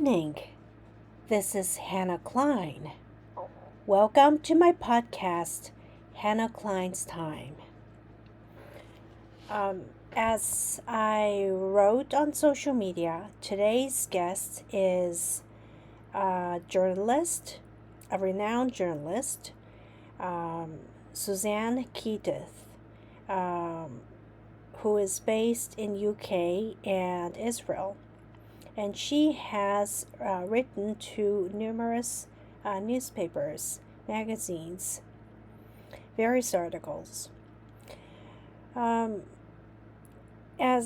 evening. This is Hannah Klein. Welcome to my podcast, Hannah Klein's Time. As I wrote on social media, today's guest is a journalist, a renowned journalist, Suzan who is based in UK and Israel. And she has written to numerous newspapers, magazines, various articles. As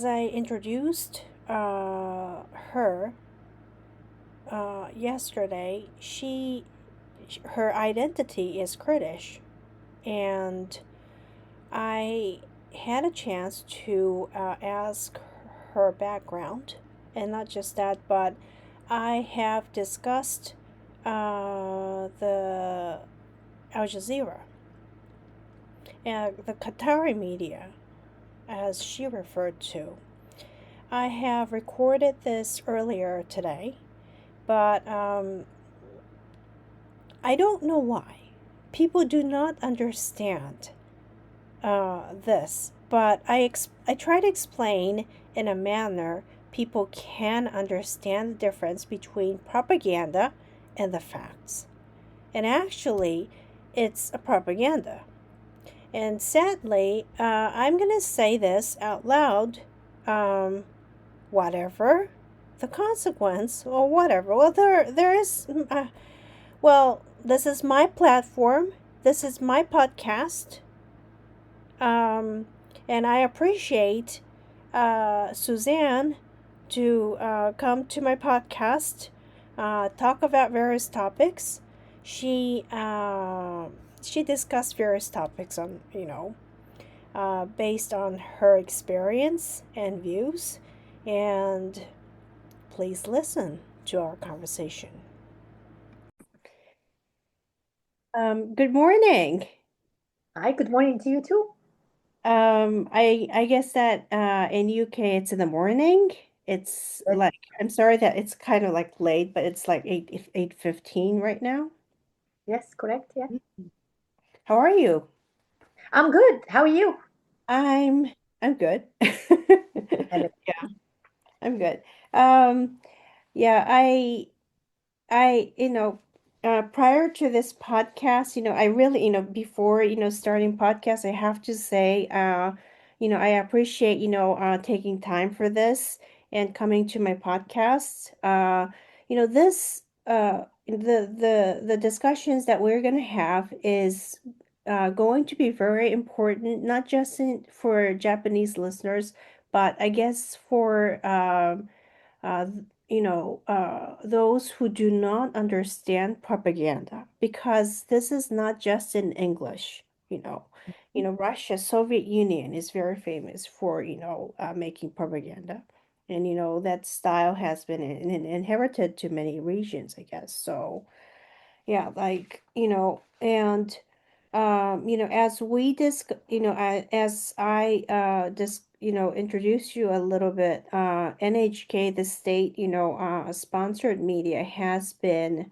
I introduced her yesterday, her identity is Kurdish, and I had a chance to ask her background. And not just that, but I have discussed the Al Jazeera and the Qatari media, as she referred to. I have recorded this earlier today, but I don't know why. People do not understand this, but I try to explain in a manner people can understand the difference between propaganda and the facts. And actually, it's a propaganda. And sadly, I'm going to say this out loud, whatever the consequence or whatever. Well, there is, this is my platform. This is my podcast. And I appreciate Suzan to come to my podcast, talk about various topics. She discussed various topics on, based on her experience and views. And please listen to our conversation. Good morning. Hi, good morning to you too. I guess that in UK it's in the morning. It's Yes, like, I'm sorry that it's kind of like late, but it's like 8:15 right now. yes, correct. Yeah. How are you? I'm good. How are you? I'm I'm good. And Yeah, I'm good. Um, yeah, prior to this podcast, I really, before, starting podcast, I have to say, I appreciate, taking time for this and coming to my podcast. This, the discussions that we're going to have is going to be very important, not just for Japanese listeners, but I guess for uh, those who do not understand propaganda, because this is not just in English. Russia, Soviet Union is very famous for, making propaganda. And, that style has been inherited to many regions, I guess. So, yeah, like, and as we as I introduce you a little bit, NHK, the state, sponsored media has been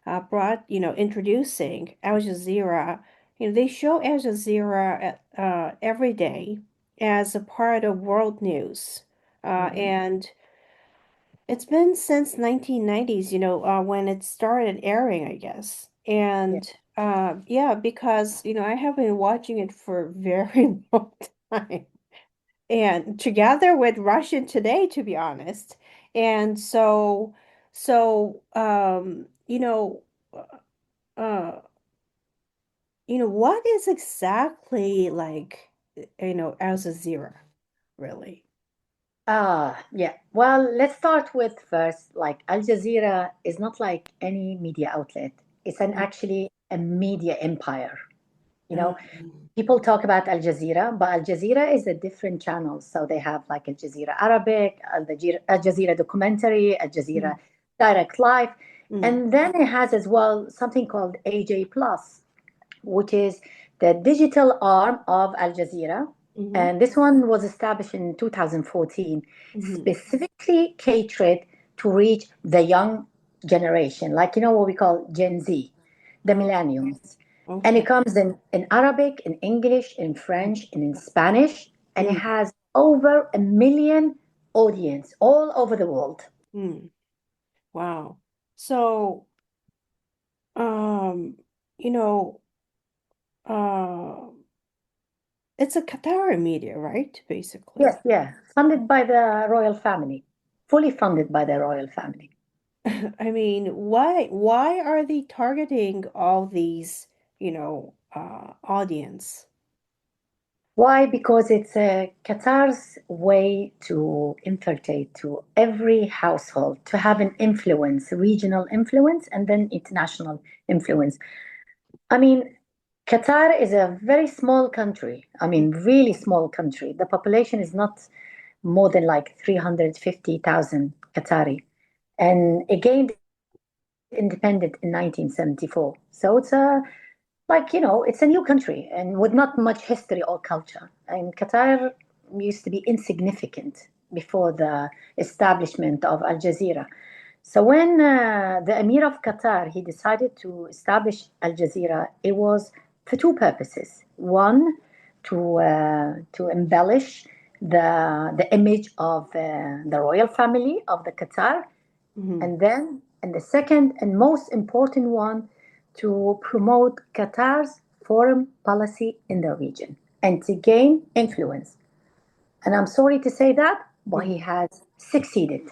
introducing Al Jazeera. They show Al Jazeera every day as a part of world news. Mhm. And it's been since 1990s, when it started airing, I guess. Yeah. And yeah, because, I have been watching it for a very long time. And together with Russian Today, to be honest. And so, uh, what is exactly like, Al Jazeera, really? Yeah. Well, let's start with first, like Al Jazeera is not like any media outlet. It's an actually a media empire. You know, Um, people talk about Al Jazeera, but Al Jazeera is a different channel. So they have like Al Jazeera Arabic, Al Jazeera documentary, Al Jazeera mm, direct live, mm, and then it has as well something called AJ Plus, which is the digital arm of Al Jazeera. mhm, And this one was established in 2014, mhm, specifically catered to reach the young generation, like what we call Gen Z, the Oh, millennials. And it okay. comes in Arabic, in English, in French, and in Spanish. And it Mm, has over 1 million audience all over the world. mm, wow. So, um, you know, uh, it's a Qatari media, right? Yes, Basically. yeah. Funded by the royal family. Fully funded by the royal family. I mean, why are they targeting all these, audience? Why? Because it's Qatar's way to infiltrate to every household, to have an influence, regional influence, and then international influence. I mean, Qatar is a very small country. I mean, really small country. The population is not more than like 350,000 Qatari. And it gained independent in 1974. So it's a new country and with not much history or culture. And Qatar used to be insignificant before the establishment of Al Jazeera. So when the Emir of Qatar he decided to establish Al Jazeera, it was for two purposes. One, to embellish the image of the royal family of the Qatar, Mhm. and the second and most important one, to promote Qatar's foreign policy in the region and to gain influence. And I'm sorry to say that, but Mhm. he has succeeded.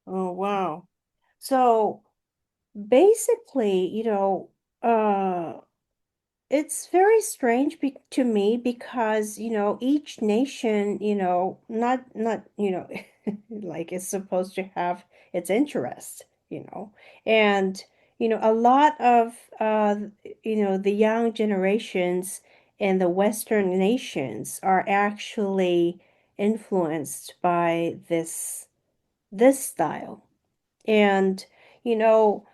Oh, wow. So basically, it's very strange to me because, each nation, like is supposed to have its interest, and, a lot of, the young generations in the Western nations are actually influenced by this style. And, you know,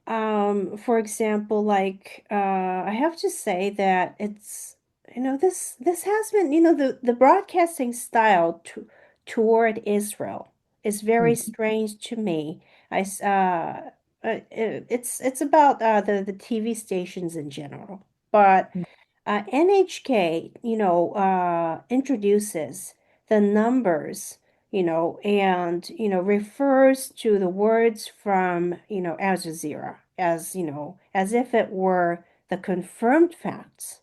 for example, like I have to say that it's this has been the broadcasting style toward Israel is very Mhm, strange to me. It's about the TV stations in general, but NHK, introduces the numbers, and, refers to the words from, Al Jazeera as, as if it were the confirmed facts.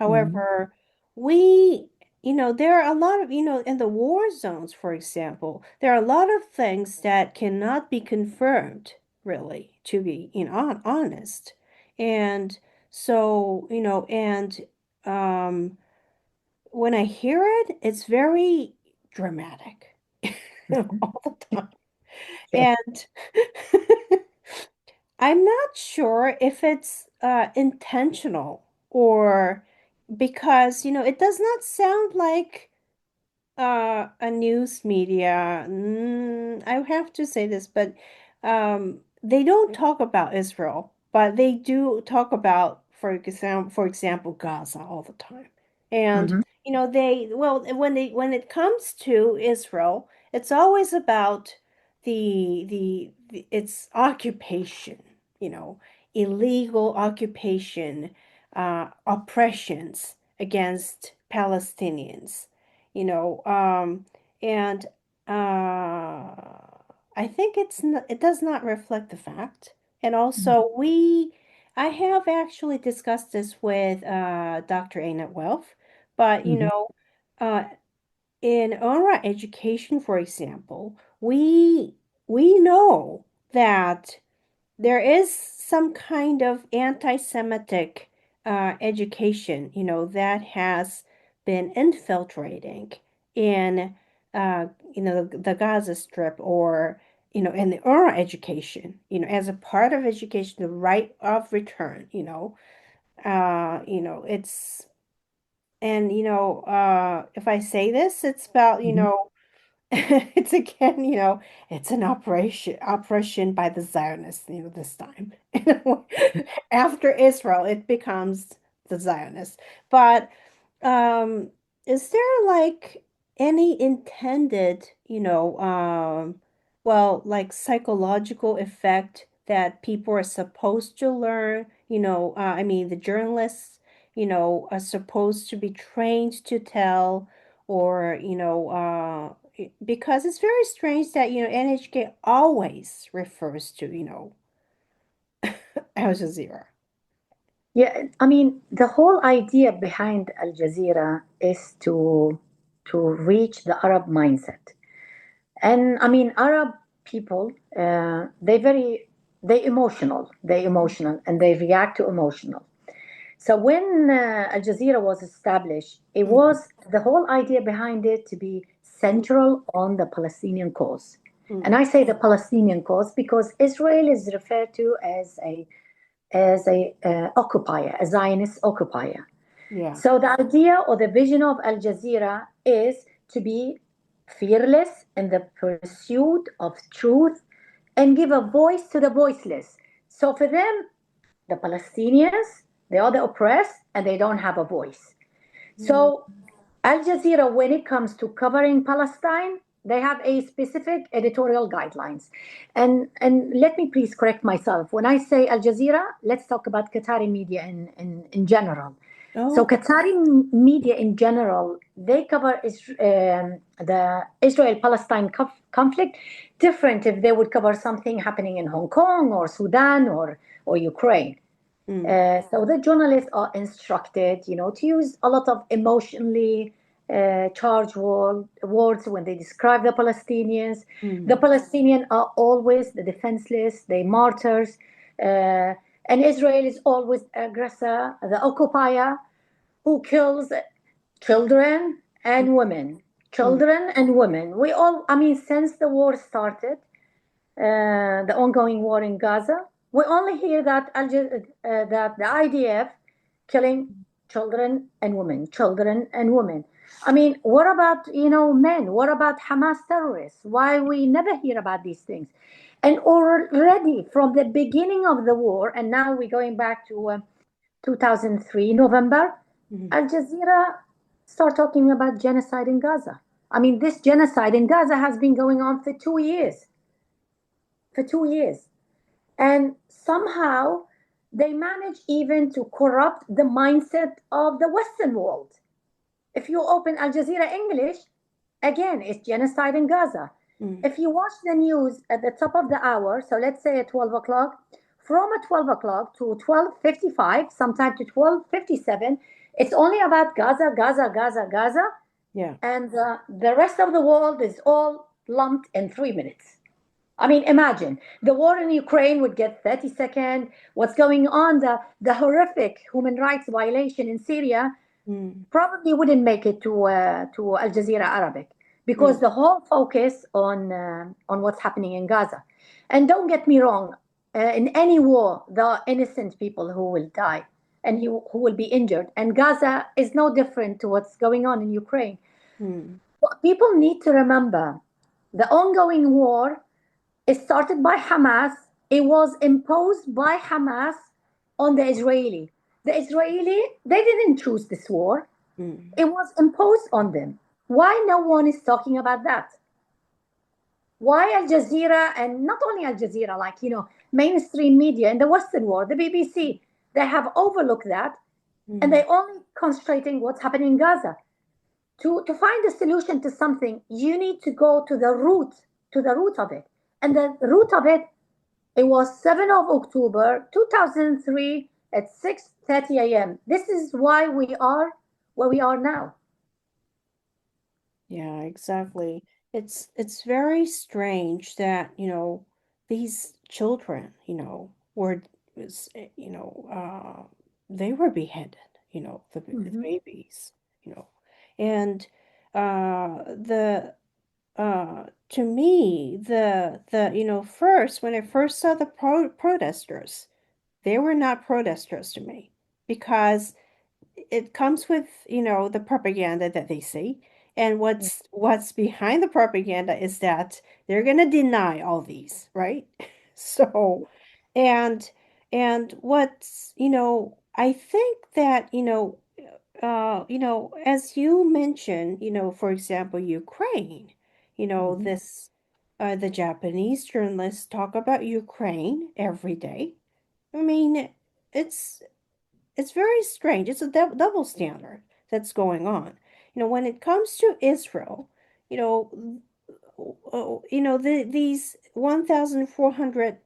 mhm, However, we, there are a lot of, in the war zones, for example, there are a lot of things that cannot be confirmed, really, to be, honest. And so, when I hear it, it's very dramatic mhm. all the time. Yes. And I'm not sure if it's intentional or because, it does not sound like a news media. I have to say this, but they don't talk about Israel, but they do talk about, for example, Gaza all the time. And Mhm, when it comes to Israel, it's always about its occupation, you know, illegal occupation, oppressions against Palestinians, you know, and I think it does not reflect the fact. And also, I have actually discussed this with Dr. Einat Welf, but mhm, uh, in our education, for example, we know that there is some kind of anti-Semitic education, that has been infiltrating in, the Gaza Strip or, in the oral education, as a part of education, the right of return, it's, and, if I say this, it's about, mhm. it's again, it's an operation by the Zionists, this time. After Israel, it becomes the Zionists. But is there like any intended, well, like psychological effect that people are supposed to learn, I mean, the journalists, are supposed to be trained to tell, or, because it's very strange that, NHK always refers to, Al Jazeera. Yeah, I mean, the whole idea behind Al Jazeera is to reach the Arab mindset. And I mean, Arab people, they emotional, and they react to emotional. So when Al Jazeera was established, it Mm, was the whole idea behind it to be central on the Palestinian cause. And mm, I say the Palestinian cause because Israel is referred to as a occupier, a Zionist occupier. yeah. So the idea or the vision of Al Jazeera is to be fearless in the pursuit of truth and give a voice to the voiceless. So for them, the Palestinians, they are the oppressed and they don't have a voice. Mm, So Al Jazeera, when it comes to covering Palestine, they have a specific editorial guidelines. And let me please correct myself. When I say Al Jazeera, let's talk about Qatari media in general. So okay. Qatari media in general, they cover the Israel-Palestine conflict different if they would cover something happening in Hong Kong or Sudan or Ukraine. Mm, So the journalists are instructed, to use a lot of emotionally charged words when they describe the Palestinians. The mm, Palestinians are always the defenseless, the martyrs, uh, and Israel is always the aggressor, the occupier who kills children and women. mm, Children and women. We all, I mean, since the war started, the ongoing war in Gaza, we only hear that that the IDF killing children and women. I mean, what about men? What about Hamas terrorists? Why we never hear about these things? And already from the beginning of the war, and now we're going back to 2003 November, mm. Al Jazeera start talking about genocide in Gaza. I mean, this genocide in Gaza has been going on for 2 years. For 2 years. And somehow they manage even to corrupt the mindset of the Western world. If you open Al Jazeera English, again, it's genocide in Gaza. Mm. If you watch the news at the top of the hour, so let's say at 12 o'clock, from 12 o'clock to 12:55, sometime to 12:57, it's only about Gaza, Gaza, Gaza, Gaza, Yeah. and the rest of the world is all lumped in 3 minutes. I mean, imagine the war in Ukraine would get 30 seconds. What's going on, the horrific human rights violation in Syria, Mm, probably wouldn't make it to Al Jazeera Arabic because mm, the whole focus on what's happening in Gaza. And don't get me wrong, in any war, there are innocent people who will die and who will be injured. And Gaza is no different to what's going on in Ukraine. mm, What people need to remember, the ongoing war it started by Hamas. It was imposed by Hamas on the Israeli. The Israeli, they didn't choose this war. mm. It was imposed on them. Why no one is talking about that? Why Al Jazeera and not only Al Jazeera, like, mainstream media in the Western world, the BBC, they have overlooked that and Mm. they only concentrating what's happening in Gaza. To find a solution to something, you need to go to the root of it. And the root of it, it was 7th of October 2003 at 6:30 a.m. This is why we are where we are now. Yeah, exactly. It's very strange that, these children, they were beheaded, the Mhm. babies, you know. And the to me, first when I first saw the protesters, they were not protesters to me because it comes with, the propaganda that they see. And what's behind the propaganda is that they're going to deny all these, right? So, and what's, I think that, as you mentioned, for example, Ukraine, Mhm. this. The Japanese journalists talk about Ukraine every day. I mean, it's it's very strange. It's a double standard that's going on. When it comes to Israel, you know, these 1,400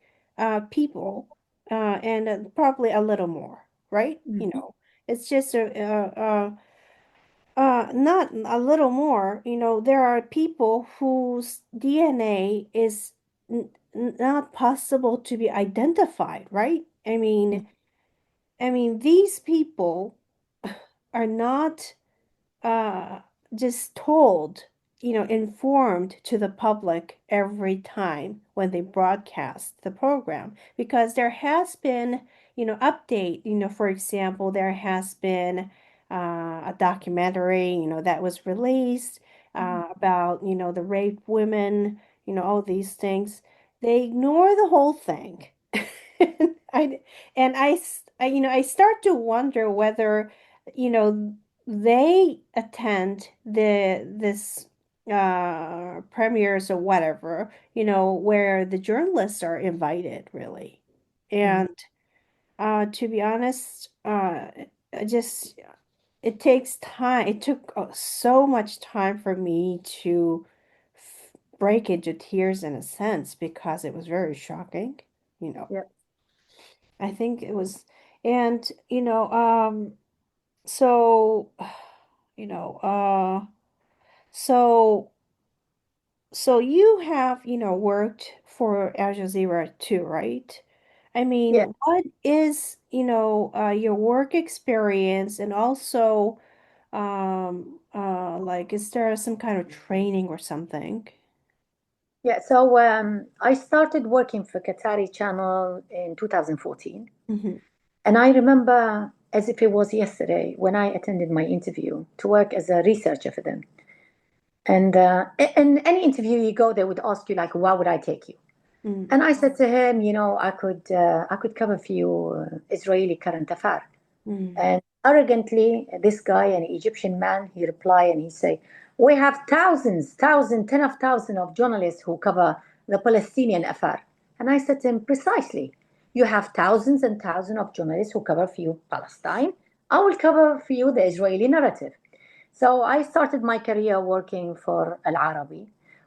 people, and probably a little more, right? Mhm. It's just not a little more. There are people whose DNA is not possible to be identified, right? I mean, these people are not uh, just told, informed to the public every time when they broadcast the program, because there has been, update, for example, there has been a documentary, that was released about, the rape women, all these things. They ignore the whole thing. I, I start to wonder whether, you know, they attend this premieres or whatever, where the journalists are invited, really. Mhm. And to be honest, just it takes time. It took so much time for me to break into tears in a sense, because it was very shocking, you know. Yeah. I think it was, and so, you know, so so you have, worked for Al Jazeera too, right? I Yeah. mean, what is, your work experience, and also, like, is there some kind of training or something? Yeah. So I started working for Qatari channel in 2014. Mm-hmm. And I remember as if it was yesterday when I attended my interview to work as a researcher for them. And in any interview you go, they would ask you like, "Why would I take you?" Mm-hmm. And I said to him, I could cover for you Israeli current affair. And arrogantly, this guy, an Egyptian man, he replied and he say, "We have ten of thousands of journalists who cover the Palestinian affair." And I said to him, precisely, you have thousands and thousands of journalists who cover for you Palestine. I will cover for you the Israeli narrative. So I started my career working for Al Arabi,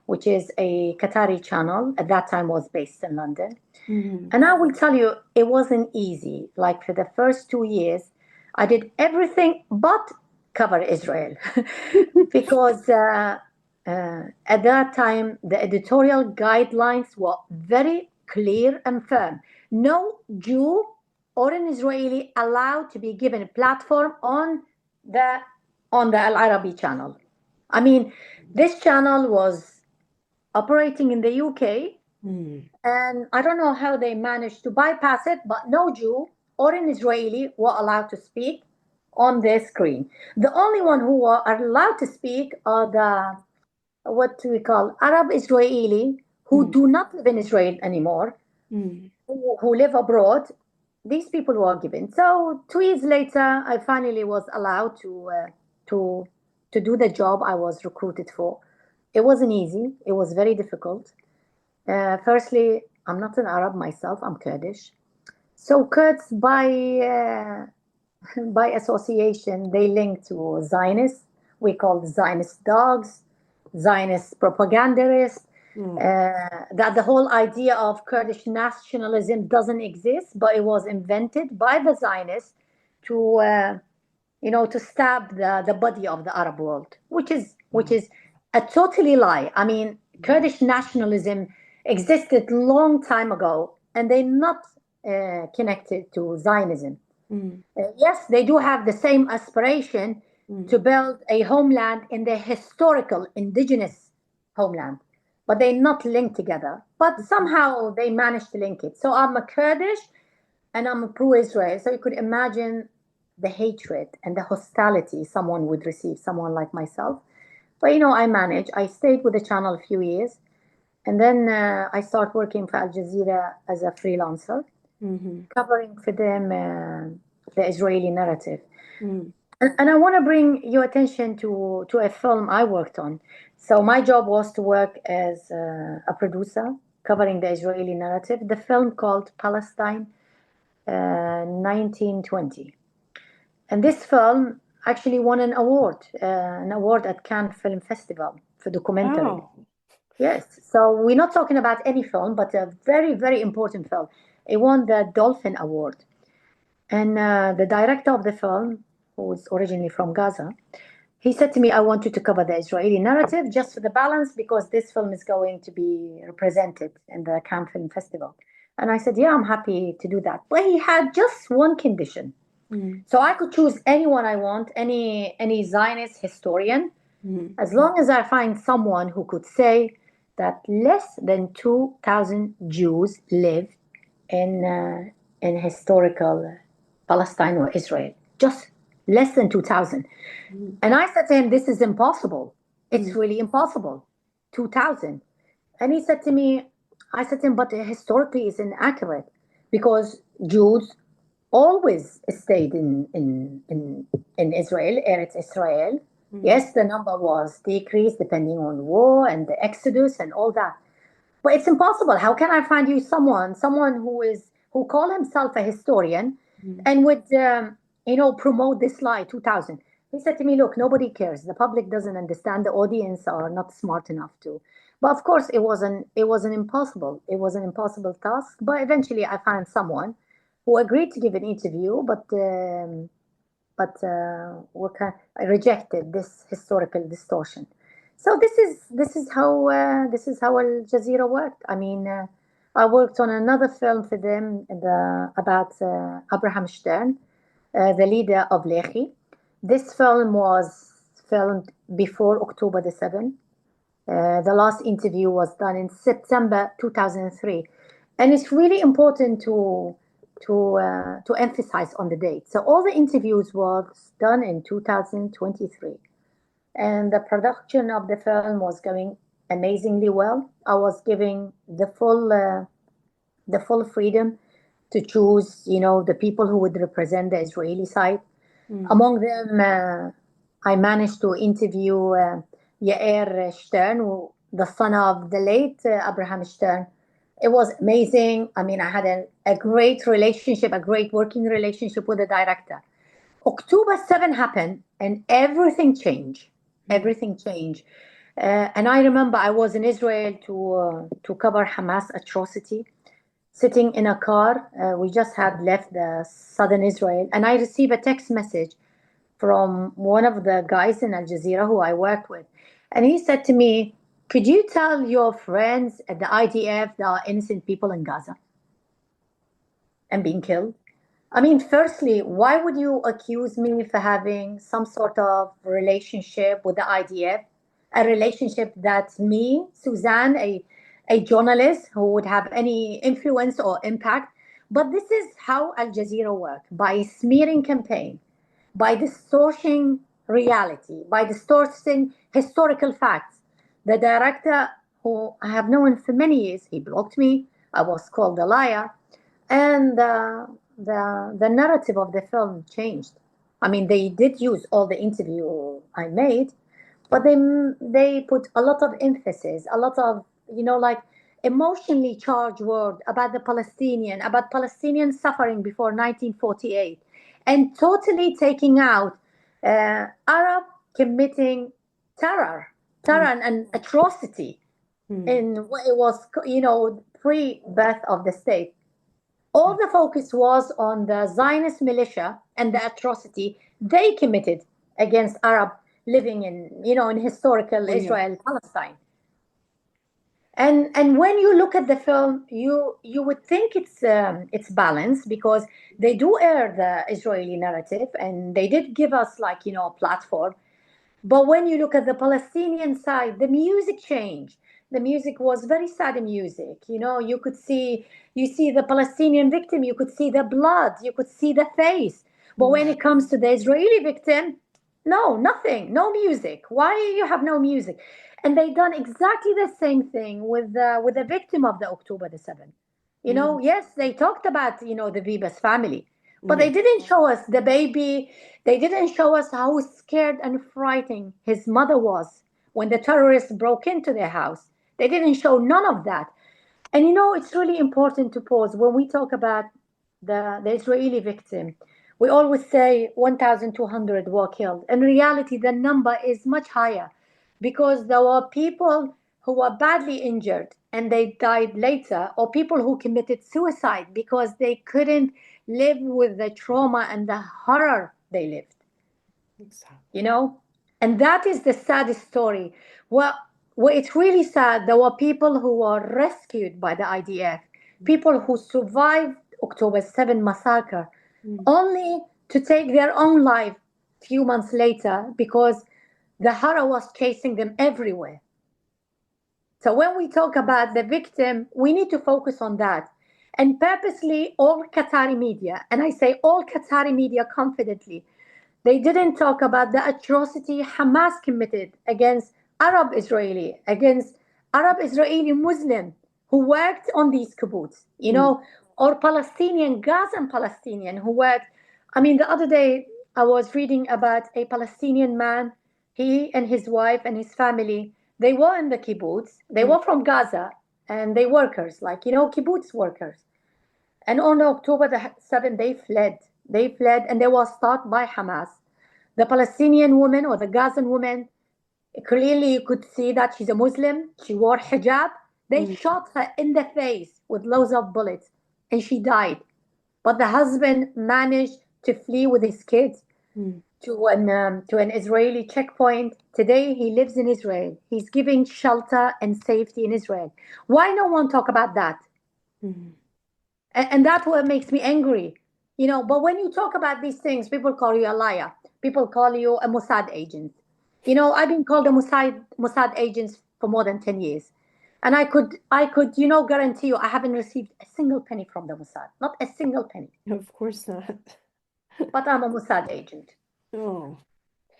which is a Qatari channel. At that time was based in London. Mm-hmm. And I will tell you, it wasn't easy. Like for the first 2 years, I did everything but cover Israel because at that time the editorial guidelines were very clear and firm. No Jew or an Israeli allowed to be given a platform the on the Al Arabi channel. I mean, this channel was operating in the UK, Mm-hmm. and I don't know how they managed to bypass it, but no Jew or an Israeli were allowed to speak on their screen. The only one who are allowed to speak are the what we call Arab Israeli who do not live in Israel anymore, Mm-hmm. who live abroad. These people were given. So 2 years later, I finally was allowed to to do the job I was recruited for. It wasn't easy. It was very difficult. Firstly, I'm not an Arab myself. I'm Kurdish. So Kurds, by association, they link to Zionists. We call Zionist dogs, Zionist propagandists. That the whole idea of Kurdish nationalism doesn't exist, but it was invented by the Zionists to to stab the body of the Arab world, which is a totally lie. I mean, Kurdish nationalism existed long time ago, and they're not connected to Zionism. Mm-hmm. Yes, they do have the same aspiration Mm-hmm. to build a homeland in their historical indigenous homeland, but they're not linked together. But somehow they managed to link it. So I'm a Kurdish and I'm a pro-Israel. So you could imagine the hatred and the hostility someone would receive, someone like myself. But I managed. I stayed with the channel a few years, and then I started working for Al Jazeera as a freelancer, Mm-hmm. covering for them the Israeli narrative. And I want to bring your attention to a film I worked on. So my job was to work as a producer covering the Israeli narrative. The film called Palestine 1920. And this film actually won an award at Cannes Film Festival for documentary. Oh, Yes. So we're not talking about any film, but a very, very important film. It won the Dolphin Award. And the director of the film, who was originally from Gaza, he said to me, I want you to cover the Israeli narrative just for the balance because this film is going to be represented in the Cannes Film Festival. And I said, yeah, I'm happy to do that. But he had just one condition. mm, So I could choose anyone I want, any Zionist historian, mm, as long as I find someone who could say that less than 2,000 Jews live in historical Palestine or Israel, just less than 2,000. mm, And I said to him, this is impossible. It's mm, really impossible. 2,000. And he said to me, I said to him, but historically it's inaccurate because Jews always stayed in Israel, Eretz Israel. mm, Yes, the number was decreased depending on war and the Exodus and all that. But it's impossible. How can I find you someone who call himself a historian mm, and would promote this lie 2000? He said to me, look, nobody cares. The public doesn't understand. The audience are not smart enough to. But of course, it was an impossible task. But eventually, I found someone who agreed to give an interview, but I rejected this historical distortion. So this is how Al Jazeera worked. I mean, I worked on another film for them about Abraham Stern, the leader of Lehi. This film was filmed before October the 7th. The last interview was done in September 2003, and it's really important to emphasize on the date. So all the interviews was done in 2023, and the production of the film was going amazingly well. I was giving the full freedom to choose, the people who would represent the Israeli side. mm, Among them, I managed to interview Yair Stern, the son of the late Abraham Stern. It was amazing. I mean, I had a great relationship, a great working relationship with the director. October 7 happened and everything changed. mm, Everything changed. And I remember I was in Israel to cover Hamas atrocity, sitting in a car. We just had left the southern Israel, and I received a text message from one of the guys in Al Jazeera who I worked with. And he said to me, could you tell your friends at the IDF there are innocent people in Gaza and being killed? I mean, firstly, why would you accuse me for having some sort of relationship with the IDF? A relationship that me, Suzanne, a journalist who would have any influence or impact. But this is how Al Jazeera work by smearing campaign, by distorting reality, by distorting historical facts. The director, who I have known for many years, he blocked me. I was called a liar, and the narrative of the film changed. I mean, they did use all the interview I made, but they put a lot of emphasis, a lot of like emotionally charged word about Palestinian suffering before 1948, and totally taking out Arab committing terror, terror mm, and atrocity mm, in what it was, pre-birth of the state. All the focus was on the Zionist militia and the atrocity they committed against Arab living in historical oh, yeah. Israel, Palestine. And when you look at the film, you would think it's balanced because they do air the Israeli narrative and they did give us like a platform. But when you look at the Palestinian side, the music changed. The music was very sad music. You see the Palestinian victim, you could see the blood, you could see the face. But when Mm, it comes to the Israeli victim, no, nothing, no music. Why you have no music? And they done exactly the same thing with the victim of the October the 7th. mm, Yes, they talked about the Vivas family, But they Yeah. didn't show us the baby. They didn't show us how scared and frightened his mother was when the terrorists broke into their house. They didn't show none of that. And it's really important to pause when we talk about the Israeli victim. We always say 1,200 were killed. In reality, the number is much higher because there were people who were badly injured and they died later, or people who committed suicide because they couldn't live with the trauma and the horror they lived you Exactly. know and that is the saddest story. Well, it's really sad. There were people who were rescued by the IDF, people who survived October 7 massacre, Mm. only to take their own life few months later because the horror was chasing them everywhere. So when we talk about the victim, we need to focus on that. And purposely, all Qatari media, and I say all Qatari media confidently, they didn't talk about the atrocity Hamas committed against against Arab Israeli Muslim who worked on these kibbutz, Mm. or Palestinian, Gazan Palestinian who worked. I mean, the other day I was reading about a Palestinian man, he and his wife and his family, they were in the kibbutz, they Mm. were from Gaza, and they workers, like, kibbutz workers. And on October the 7th, they fled. They fled and they were stopped by Hamas. The Palestinian woman or the Gazan woman, clearly you could see that she's a Muslim. She wore hijab. They Mm. shot her in the face with loads of bullets and she died. But the husband managed to flee with his kids Mm. to an Israeli checkpoint. Today he lives in Israel. He's giving shelter and safety in Israel. Why no one talk about that? Mm. And that's what makes me angry. But when you talk about these things, people call you a liar. People call you a Mossad agent. I've been called a Mossad agent for more than 10 years. And I could guarantee you I haven't received a single penny from the Mossad. Not a single penny. Of course not. But I'm a Mossad agent. Oh,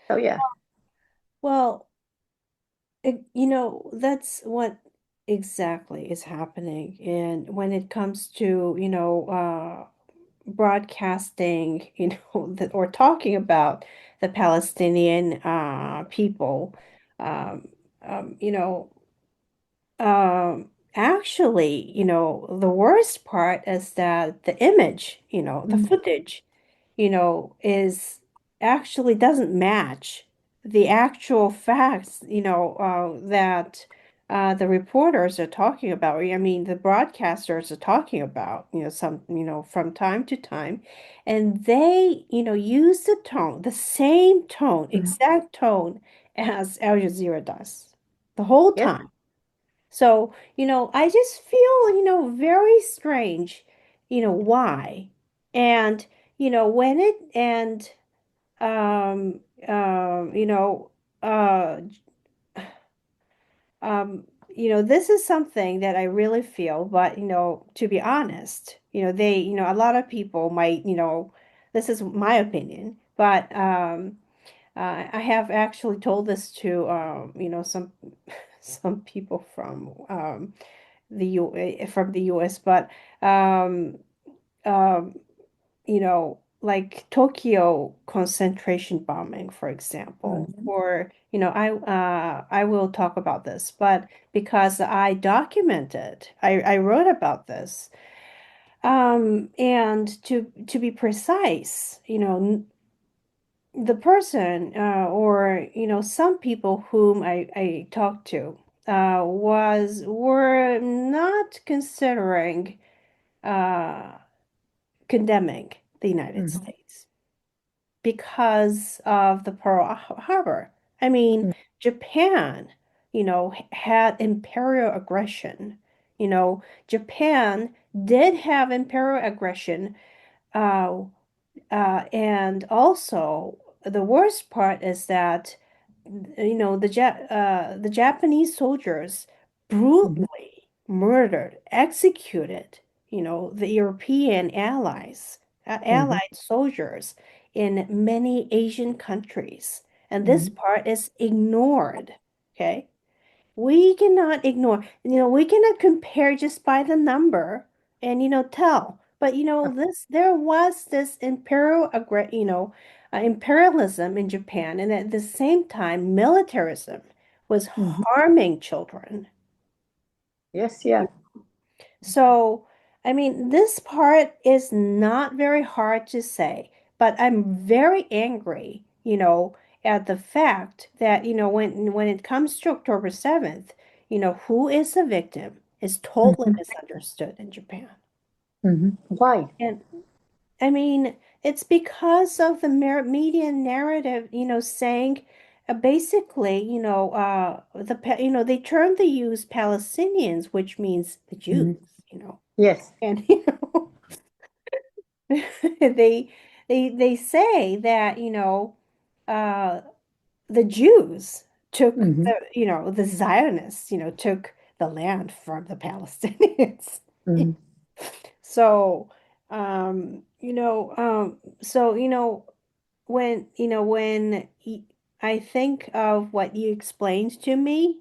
So yeah. well, that's what exactly is happening. And when it comes to, broadcasting, or talking about the Palestinian people, um, um, you know, actually, the worst part is that the image, the Mhm. footage, is actually doesn't match the actual facts, that the reporters are talking about. I mean, the broadcasters are talking about, from time to time, and they, use the tone, the same tone, Mhm. exact tone as Al Jazeera does the whole Yes. time. So, I just feel, very strange, why. And, when it and um, you know, uh this is something that I really feel, but to be honest, a lot of people might, this is my opinion, but I have actually told this to some some people from the US, but um, um, like Tokyo concentration bombing, for example, Mhm. or I will talk about this, but because I documented, I wrote about this, and to be precise, the person or some people whom I talked to were not considering uh, condemning the United Mhm. States because of the Pearl Harbor. I mean, Japan, had imperial aggression. Japan did have imperial aggression, uh, and also, the worst part is that the Japanese soldiers Mhm. brutally murdered, executed, the European Mhm. allied soldiers in many Asian countries, and this Mhm. part is ignored. Okay, we cannot ignore. We cannot compare just by the number and tell. But there was this imperialism in Japan, and at the same time, militarism was Mhm. harming children. Yes, yeah. So, I mean, this part is not very hard to say, but I'm very angry, at the fact that, when it comes to October 7th, who is the victim is totally Mhm. misunderstood in Japan. Mhm. Why? And I mean, it's because of the media narrative, saying basically, they term they use Palestinians, which means the Jews, Mhm. you know. Yes. And they they say that, uh the Jews took Mhm. the Zionists, took the land from the Palestinians. Mhm. So, I think of what you explained to me,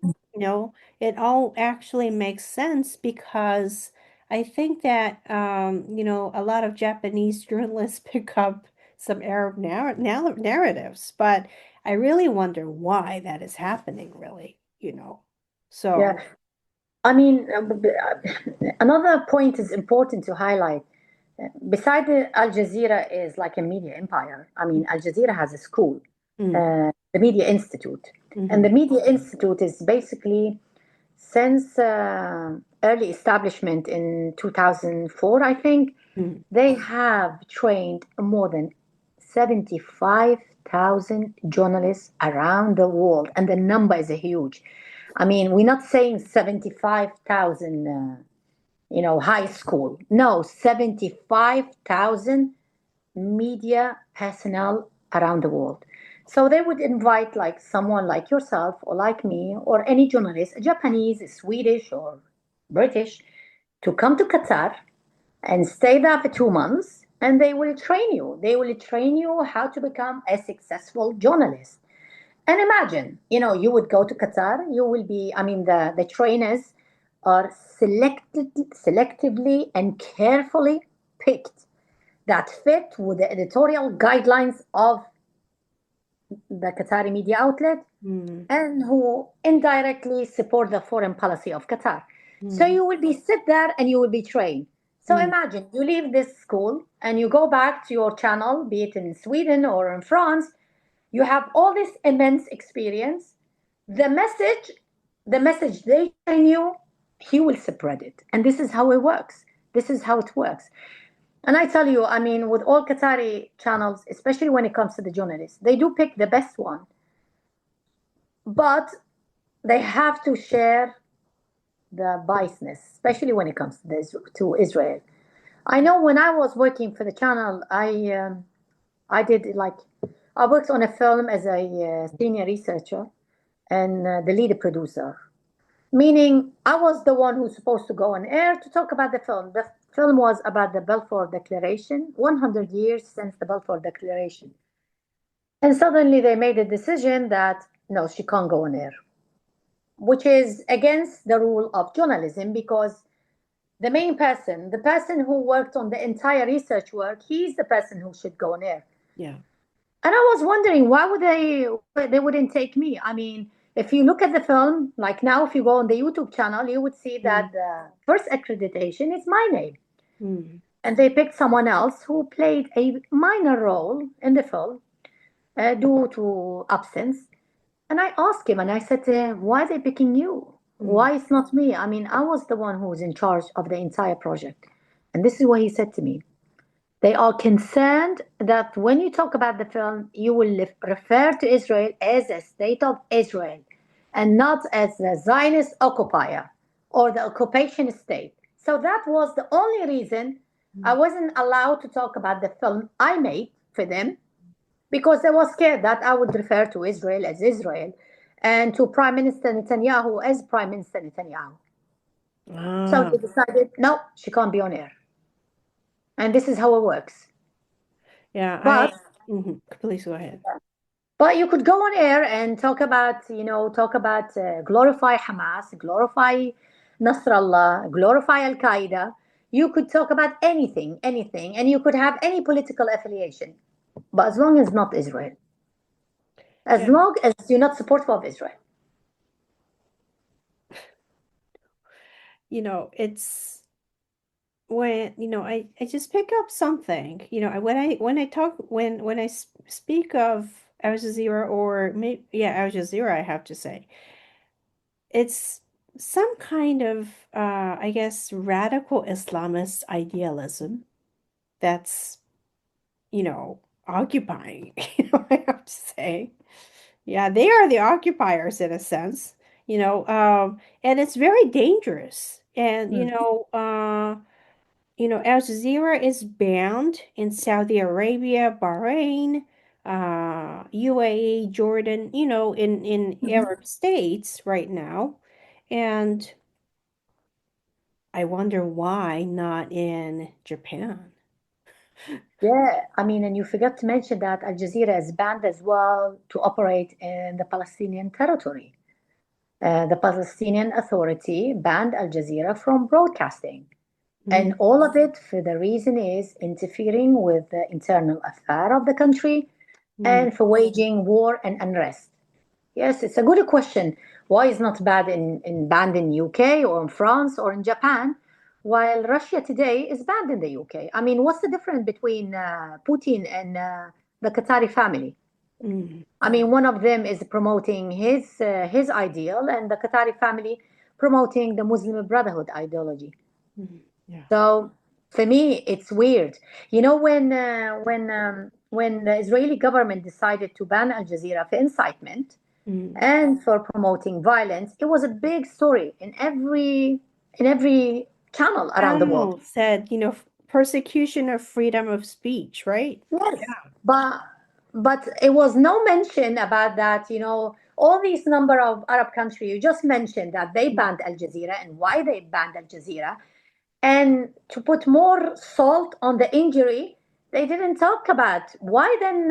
it all actually makes sense because I think that a lot of Japanese journalists pick up some Arab narratives, but I really wonder why that is happening, really. Yeah. So, I mean, another point is important to highlight. Beside Al Jazeera is like a media empire. I mean, Al Jazeera has a school, mm, the Media Institute. And hmm the Media Institute is basically since early establishment in 2004, I think, mm, they have trained more than 75,000 journalists around the world, and the number is huge. I mean, we're not saying 75,000, high school. No, 75,000 media personnel around the world. So they would invite like someone like yourself or like me or any journalist, Japanese, Swedish, or British, to come to Qatar and stay there for 2 months, and they will train you. They will train you how to become a successful journalist. And imagine, you would go to Qatar, you will be, I mean, the trainers are selectively and carefully picked that fit with the editorial guidelines of the Qatari media outlet mm, and who indirectly support the foreign policy of Qatar. So mm, you will be sit there and you will be trained. So mm, imagine you leave this school and you go back to your channel, be it in Sweden or in France. You have all this immense experience. The message, the message they train you, he will spread it. And this is how it works. This is how it works. And I tell you, I mean, with all Qatari channels, especially when it comes to the journalists, they do pick the best one, but they have to share the biasness, especially when it comes to to Israel. I know when I was working for the channel, I did like I worked on a film as a senior researcher and the lead producer, meaning I was the one who's supposed to go on air to talk about the film. The film was about the Balfour Declaration, 100 years since the Balfour Declaration. And suddenly they made a decision that no, she can't go on air, which is against the rule of journalism because the main person, the person who worked on the entire research work, he's the person who should go on air. yeah. And I was wondering why would they wouldn't take me? I mean, if you look at the film, like now, if you go on the YouTube channel, you would see that Mm, the first accreditation is my name, mm, and they picked someone else who played a minor role in the film due to absence. And I asked him, and I said to him, "Why are they picking you? mm, Why it's not me? I mean, I was the one who was in charge of the entire project." And this is what he said to me. They are concerned that when you talk about the film, you will refer to Israel as a state of Israel and not as the Zionist occupier or the occupation state. So that was the only reason I mm, wasn't allowed to talk about the film I made for them because they were scared that I would refer to Israel as Israel and to Prime Minister Netanyahu as Prime Minister Netanyahu. So ah, they decided, no, she can't be on air. And this is how it works. yeah, But please go ahead. But you could go on air and talk about glorify Hamas, glorify Nasrallah, glorify Al Qaeda. You could talk about anything, anything, and you could have any political affiliation, but as long as not Israel, as Yeah, long as you're not supportive of Israel. it's when, I just pick up something, when I talk, when I speak of Al Jazeera, or maybe, yeah, Al Jazeera, I have to say, it's some kind of, I guess, radical Islamist idealism that's, you know, occupying, I have to say. Yeah, they are the occupiers in a sense, and it's very dangerous. And, Mm. Al Jazeera is banned in Saudi Arabia, Bahrain, UAE, Jordan, in Mhm. Arab states right now. And I wonder why not in Japan. Yeah, I mean, and you forgot to mention that Al Jazeera is banned as well to operate in the Palestinian territory. The Palestinian Authority banned Al Jazeera from broadcasting. And Mm, all of it for the reason is interfering with the internal affair of the country mm, and for waging war and unrest. Yes, it's a good question. Why is not banned in UK or in France or in Japan, while Russia today is banned in the UK? I mean, what's the difference between Putin and the Qatari family? mm, I mean, one of them is promoting his ideal, and the Qatari family promoting the Muslim Brotherhood ideology. mm, yeah. So for me, it's weird. You know, when the Israeli government decided to ban Al Jazeera for incitement Mm. and for promoting violence, it was a big story in every channel around the world. Wow, said, persecution of freedom of speech, right? Yes, but it was no mention about that. All these number of Arab countries you just mentioned that they Mm, banned Al Jazeera and why they banned Al Jazeera. And to put more salt on the injury, they didn't talk about why then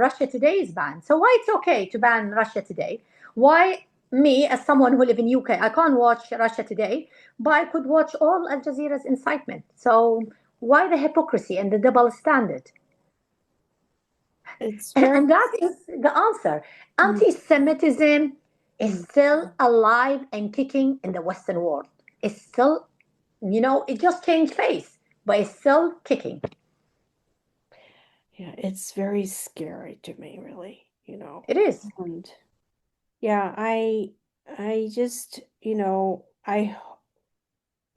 Russia Today is banned. So why it's okay to ban Russia Today? Why me, as someone who live in UK, I can't watch Russia Today, but I could watch all Al Jazeera's incitement. So why the hypocrisy and the double standard? It's very, And that is the answer. mm, Anti-Semitism is mm. still alive and kicking in the Western world. It's still, it just changed face, but it's still kicking. Yeah, it's very scary to me, really, It is. And yeah, I just,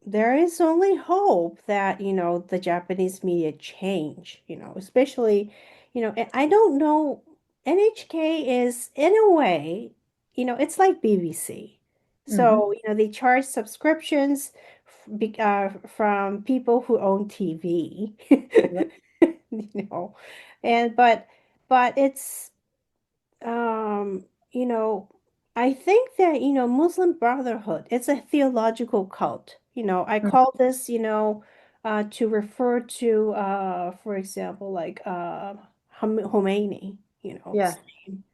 there is only hope that, the Japanese media change, especially, I don't know, NHK is in a way, it's like BBC. Hmm. So, they charge subscriptions from people who own TV, Yeah. you know, and but it's um, you know, I think that, Muslim Brotherhood, it's a theological cult. I call this, to refer to, for example, like Khomeini, Yeah. saying,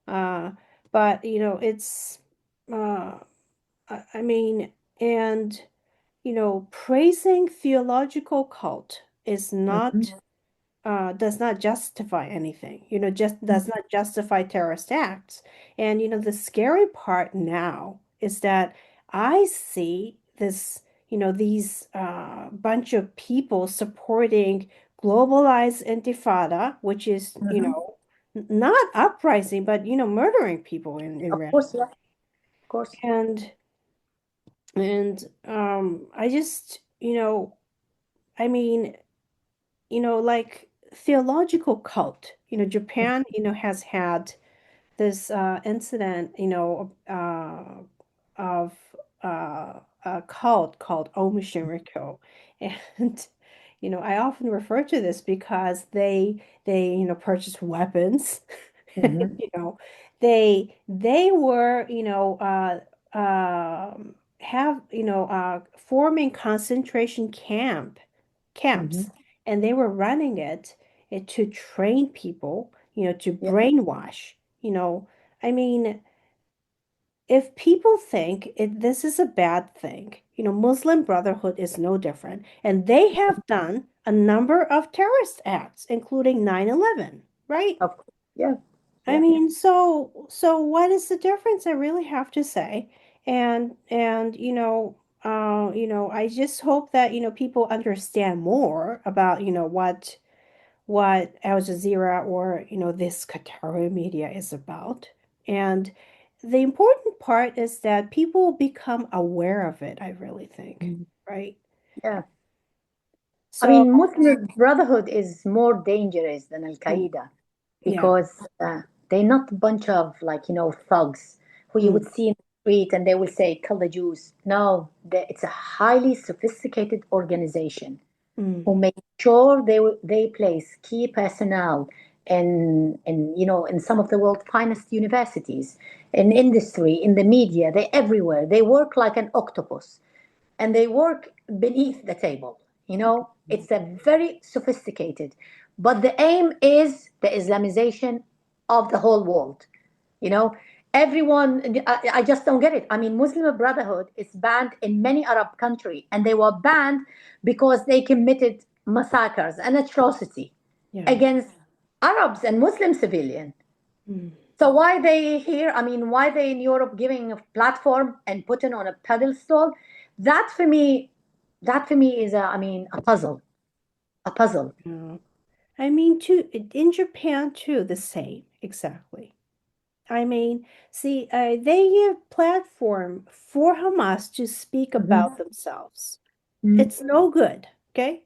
uh, but, it's, uh, I mean, and, praising theological cult is not Hmm. does not justify anything, just does not justify terrorist acts. And, the scary part now is that I see this, these bunch of people supporting globalized intifada, which is, Hmm. not uprising, but, murdering people in Of reality. course, yeah. Of course. And, I just, I mean, like theological cult. Japan, has had this incident, of a cult called Om Shinrikyo. And, I often refer to this because they, purchased weapons. Hmm. You know, they were, have, forming concentration Hmm. camps, and they were running it to train people, to Yeah. brainwash. I mean, if people think this is a bad thing, Muslim Brotherhood is no different. And they have done a number of terrorist acts, including 9/11, right? Of course. Yeah. I Yeah. mean, so what is the difference? I really have to say. And I just hope that, people understand more about, what Al Jazeera or, this Qatari media is about. And the important part is that people become aware of it, I really think, Mhm. right? Yeah. I So, mean, Muslim Brotherhood is more dangerous than Al mm, Qaeda yeah. because they're not a bunch of thugs who you Mm, would see in the street and they will say, kill the Jews. No, it's a highly sophisticated organization mm, who make sure they place key personnel in some of the world's finest universities, in industry, in the media. They're everywhere. They work like an octopus and they work beneath the table. It's a very sophisticated, but the aim is the Islamization of the whole world. You know, everyone. I just don't get it. I mean, Muslim Brotherhood is banned in many Arab countries, and they were banned because they committed massacres and atrocity yeah. against Arabs and Muslim civilians. Mm, So why they here? I mean, why they in Europe giving a platform and putting on a pedestal? That for me, that for me is a puzzle, a puzzle. yeah. I mean, too, in Japan too, the same, exactly. I mean, see, they give platform for Hamas to speak Mhm. about themselves. Mhm. It's no good, okay?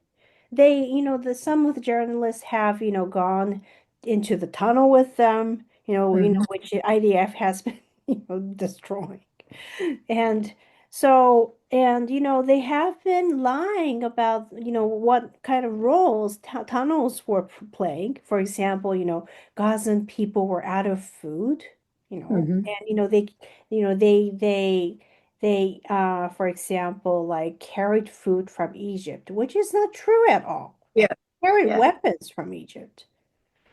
They, some of the journalists have, gone into the tunnel with them, Mhm. which the IDF has been, destroying. And they have been lying about, what kind of roles tunnels were playing. For example, Gazan people were out of food, Mhm. and they for example, like carried food from Egypt, which is not true at all. Yeah, Carried yeah. weapons from Egypt.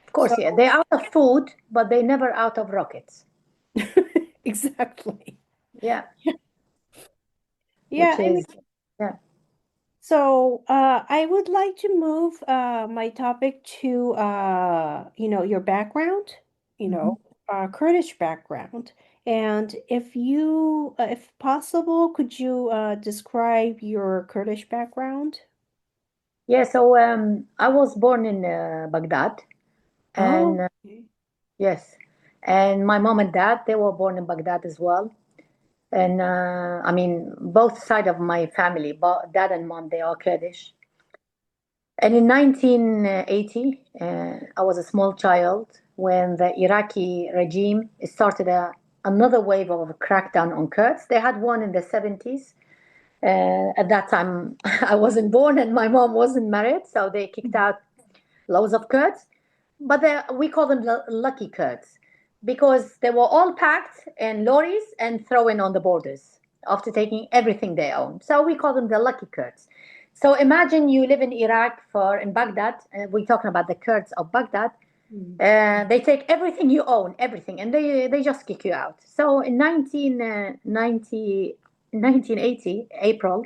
Of So course, yeah. They're out of food, but they never out of rockets. exactly. Yeah, Yeah, which I mean, is yeah. so I would like to move my topic to your background, Mhm. Kurdish background. And if possible, could you describe your Kurdish background? Yeah. So I was born in Baghdad, and Oh, okay. yes, and my mom and dad they were born in Baghdad as well. And I mean, both side of my family, but dad and mom, they are Kurdish. And in 1980, I was a small child when the Iraqi regime started another wave of a crackdown on Kurds. They had one in the 70s. At that time, I wasn't born and my mom wasn't married, so they kicked out loads of Kurds. But we call them the lucky Kurds because they were all packed in lorries and thrown on the borders after taking everything they own. So we call them the lucky Kurds. So imagine you live in Iraq for in Baghdad. We're talking about the Kurds of Baghdad. Mm, They take everything you own, everything, and they just kick you out. So in 1980 April,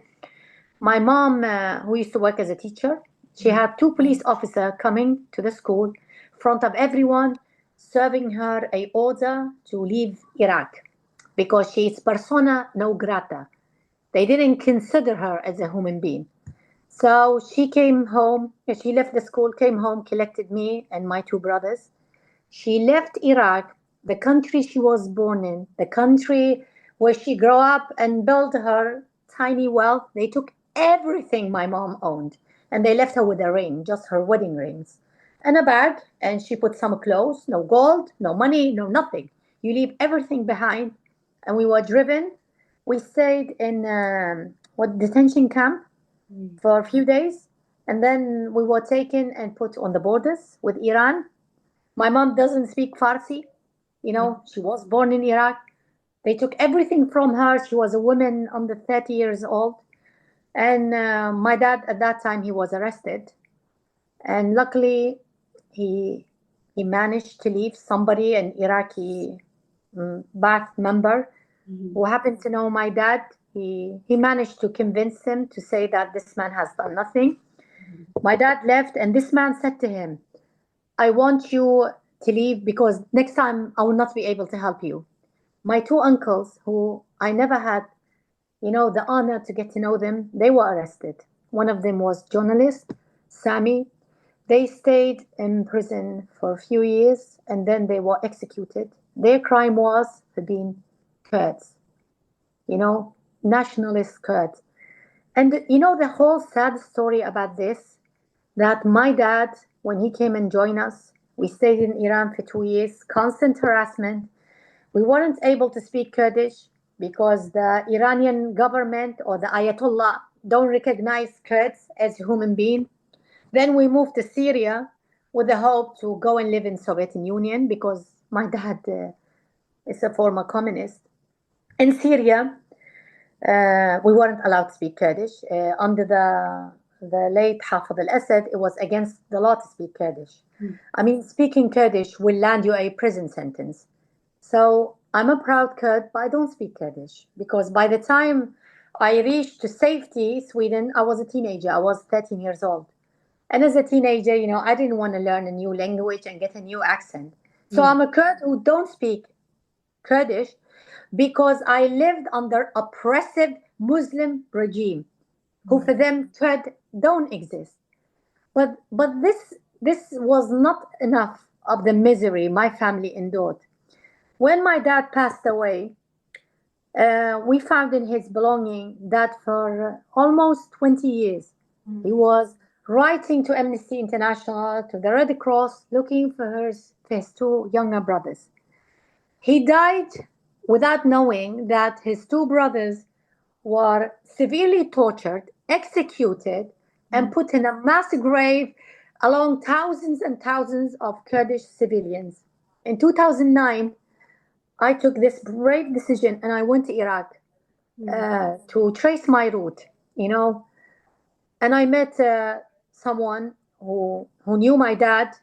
my mom, who used to work as a teacher, she mm, had two police officers coming to the school, in front of everyone, serving her a order to leave Iraq because she is persona non grata. They didn't consider her as a human being. So she came home. She left the school, came home, collected me and my two brothers. She left Iraq, the country she was born in, the country where she grew up and built her tiny wealth. They took everything my mom owned and they left her with a ring, just her wedding rings, and a bag. And she put some clothes, no gold, no money, no nothing. You leave everything behind. And we were driven. We stayed in what detention camp mm, for a few days. And then we were taken and put on the borders with Iran. My mom doesn't speak Farsi. mm, She was born in Iraq. They took everything from her. She was a woman under 30 years old. And my dad, at that time, he was arrested. And luckily, he he managed to leave an Iraqi Ba'ath member mm, who happened to know my dad. He managed to convince him to say that this man has done nothing. My dad left, and this man said to him, I want you to leave because next time I will not be able to help you. My two uncles, who I never had, the honor to get to know them, they were arrested. One of them was journalist, Sami. They stayed in prison for a few years and then they were executed. Their crime was for being Kurds, you know, nationalist Kurds. And the whole sad story about this, that my dad, when he came and joined us, we stayed in Iran for 2 years, constant harassment. We weren't able to speak Kurdish because the Iranian government or the Ayatollah don't recognize Kurds as human beings. Then we moved to Syria with the hope to go and live in Soviet Union because my dad is a former communist. In Syria, we weren't allowed to speak Kurdish. Under the late Hafez al-Assad, it was against the law to speak Kurdish. I mean, speaking Kurdish will land you a prison sentence. So I'm a proud Kurd, but I don't speak Kurdish because by the time I reached to safety, Sweden, I was a teenager. I was 13 years old. And as a teenager, I didn't want to learn a new language and get a new accent. So I'm a Kurd who don't speak Kurdish because I lived under oppressive Muslim regime, who for them Kurd don't exist. But this was not enough of the misery my family endured. When my dad passed away, we found in his belonging that for almost 20 years he was writing to Amnesty International, to the Red Cross, looking for his two younger brothers. He died without knowing that his two brothers were severely tortured, executed, and put in a mass grave along thousands and thousands of Kurdish civilians. In 2009, I took this brave decision and I went to Iraq to trace my route, and I met someone who knew my dad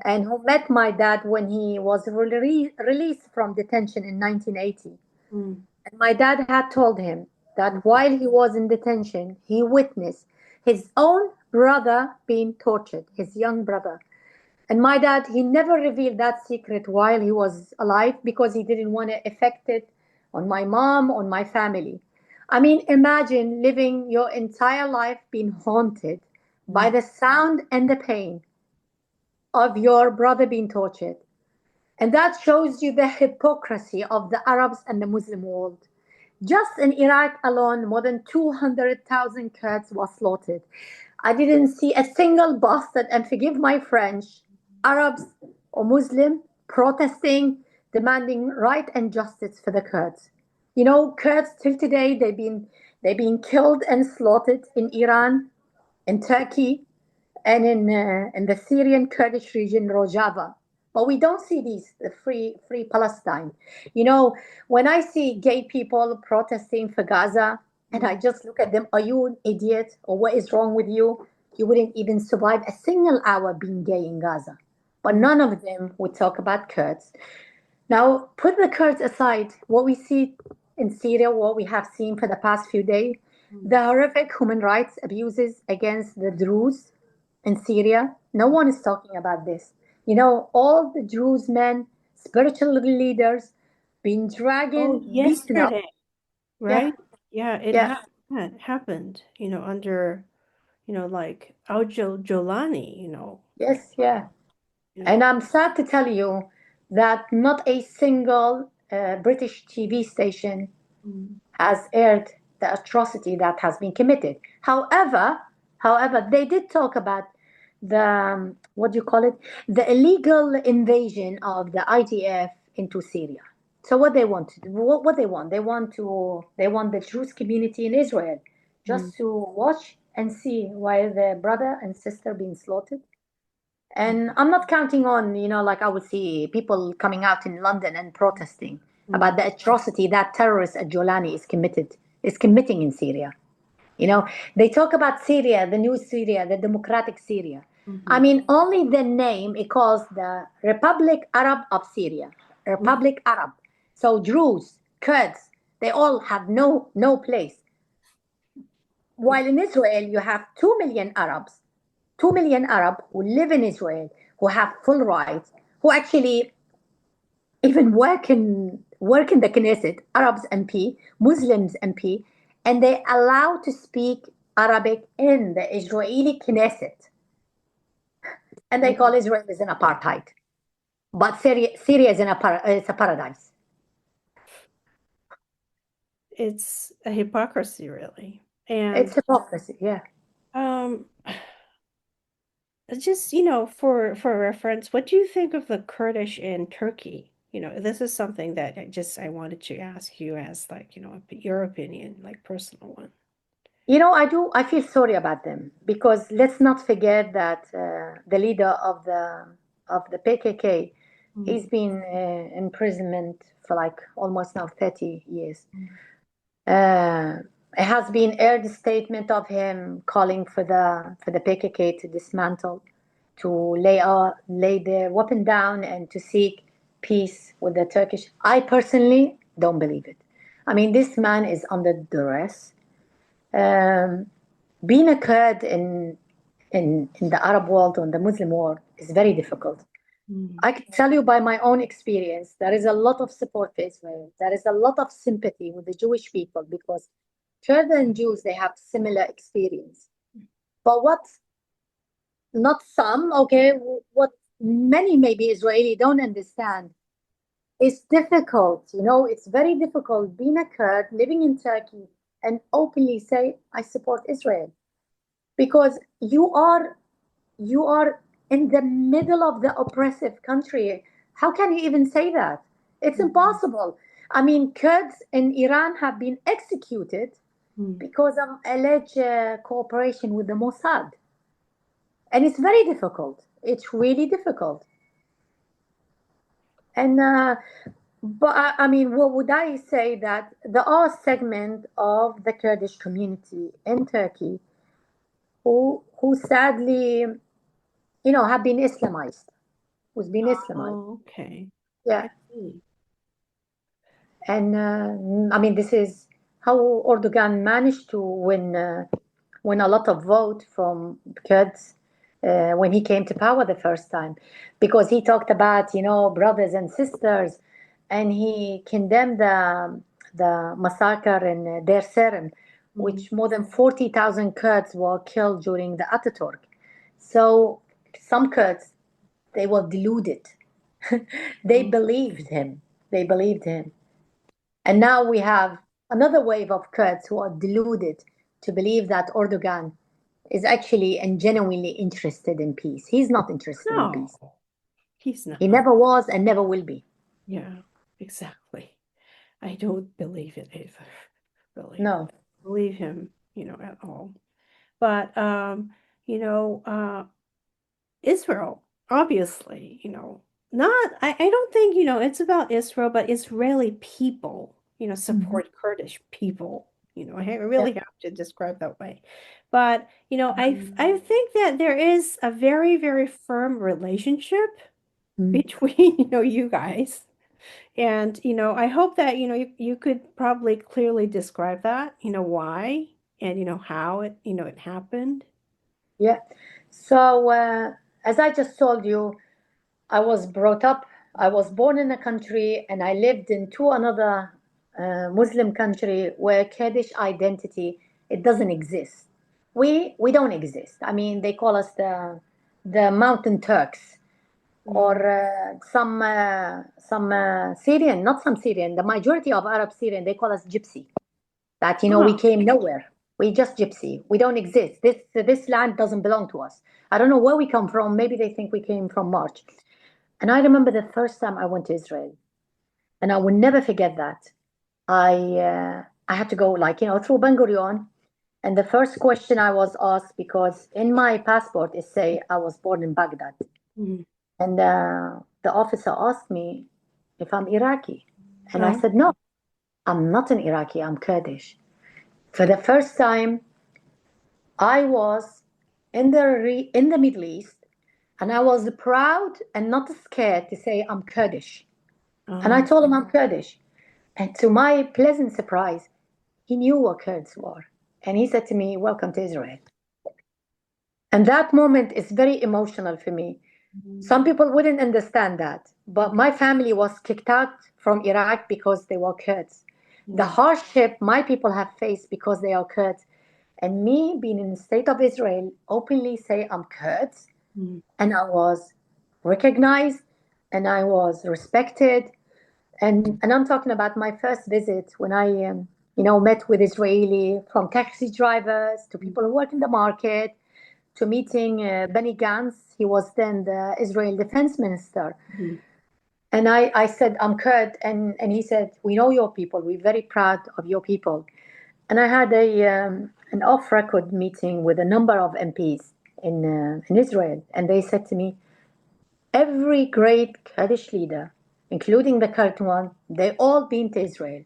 and who met my dad when he was released from detention in 1980. And my dad had told him that while he was in detention, he witnessed his own brother being tortured, his young brother. And my dad, he never revealed that secret while he was alive because he didn't want to affect it on my mom, on my family. I mean, imagine living your entire life being haunted by the sound and the pain of your brother being tortured. And that shows you the hypocrisy of the Arabs and the Muslim world. Just in Iraq alone, more than 200,000 Kurds were slaughtered. I didn't see a single bastard, and forgive my French, Arabs or Muslim protesting, demanding right and justice for the Kurds. Kurds till today they've been killed and slaughtered in Iran, in Turkey, and in the Syrian Kurdish region Rojava. But we don't see the free Palestine. When I see gay people protesting for Gaza, and I just look at them, are you an idiot or what is wrong with you? You wouldn't even survive a single hour being gay in Gaza. But none of them would talk about Kurds. Now, put the Kurds aside, what we see in Syria, what we have seen for the past few days, the horrific human rights abuses against the Druze in Syria, no one is talking about this. All the Druze men, spiritual leaders, being dragged, beaten up. Yesterday, right? Yeah, Yeah, it happened, under, like Jolani, yes, yeah. And I'm sad to tell you that not a single British TV station has aired the atrocity that has been committed. However, they did talk about the what do you call it? The illegal invasion of the IDF into Syria. So what they want to do, what they want, they want the Jewish community in Israel just to watch and see while their brother and sister being slaughtered. And I'm not counting on, like I would see people coming out in London and protesting about the atrocity that terrorist at Jolani is committing in Syria. They talk about Syria, the new Syria, the democratic Syria. I mean, only the name, it calls the Republic Arab of Syria, Republic Arab. So Druze, Kurds, They all have no place. While in Israel, you have 2 million Arabs, 2 million Arab who live in Israel, who have full rights, who actually even work in the Knesset, Arabs MP, Muslims MP, and they allow to speak Arabic in the Israeli Knesset, and they call Israel is an apartheid, but Syria is it's a paradise. It's a hypocrisy, really. It's And hypocrisy, yeah. um, just, for reference, what do you think of the Kurdish in Turkey? This is something that I wanted to ask you as like, your opinion, like personal one. I feel sorry about them because let's not forget that the leader of the PKK, he's Mm. been imprisonment for like almost now 30 years. Uh, it has been aired a statement of him calling for the PKK to dismantle, to lay their weapon down, and to seek peace with the Turkish. I personally don't believe it. I mean, this man is under duress. Um, Being a Kurd in the Arab world or in the Muslim world is very difficult. Mm. I can tell you by my own experience, there is a lot of support for Israel. There is a lot of sympathy with the Jewish people because Kurds and Jews, they have similar experience. But what, not some, okay, what many maybe Israeli don't understand, it's difficult, it's very difficult being a Kurd living in Turkey and openly say, I support Israel. Because you are in the middle of the oppressive country. How can you even say that? It's Mm. impossible. I mean, Kurds in Iran have been executed Mm. because of alleged cooperation with the Mossad. And it's very difficult. It's really difficult. And but I mean, what would I say that there are segment of the Kurdish community in Turkey who sadly, have been Islamized, who's been Islamized. Oh, okay. Yeah. I see. And I mean, this is how Erdogan managed to win a lot of vote from Kurds when he came to power the first time, because he talked about brothers and sisters, and he condemned the massacre in Deir Serim, Mm. which more than 40,000 Kurds were killed during the Ataturk. So some Kurds, they were deluded. They Mm. believed him. They believed him. And now we have another wave of Kurds who are deluded to believe that Erdogan is actually and genuinely interested in peace. He's not interested in No, peace. he's He not. never was and never will be. Yeah, exactly. I don't believe it either, really. No. Believe him, at all. But you know, uh Israel, obviously, not I don't think, it's about Israel, but Israeli people, Mhm. support Kurdish people. I Yeah. really have to describe that way. But, I think that there is a very, very firm relationship Mm. between, you guys. And, I hope that, you could probably clearly describe that, why and, how it happened. Yeah. So, as I just told you, I was brought up, I was born in a country and I lived into another Muslim country where Kurdish identity, it doesn't exist. We don't exist. I mean, they call us the Mountain Turks, or Mm. some Syrian, not some Syrian, the majority of Arab Syrian, they call us Gypsy. That we Oh, came nowhere. We just Gypsy. We don't exist. This land doesn't belong to us. I don't know where we come from. Maybe they think we came from March. And I remember the first time I went to Israel, and I will never forget that. I had to go like through Ben Gurion, and the first question I was asked, because in my passport it say I was born in Baghdad, mm. and the officer asked me if I'm Iraqi, and I Oh, said no, I'm not an Iraqi. I'm Kurdish. For the first time, I was in the Middle East, and I was proud and not scared to say I'm Kurdish. And I oh, told him I'm Kurdish. And to my pleasant surprise, he knew what Kurds were. And he said to me, "Welcome to Israel." And that moment is very emotional for me. Some Mm. people wouldn't understand that, but my family was kicked out from Iraq because they were Kurds. The Mm. hardship my people have faced because they are Kurds, and me being in the state of Israel, openly say I'm Kurds, Mm. and I was recognized, and I was respected, and I'm talking about my first visit when I met with Israeli, from taxi drivers to people who work in the market, to meeting Benny Gantz. He was then the Israel defense minister. Mm. And I said, I'm Kurd. And he said, we know your people. We're very proud of your people. And I had an off record meeting with a number of MPs in Israel. And they said to me, every great Kurdish leader, including the current one, they all been to Israel.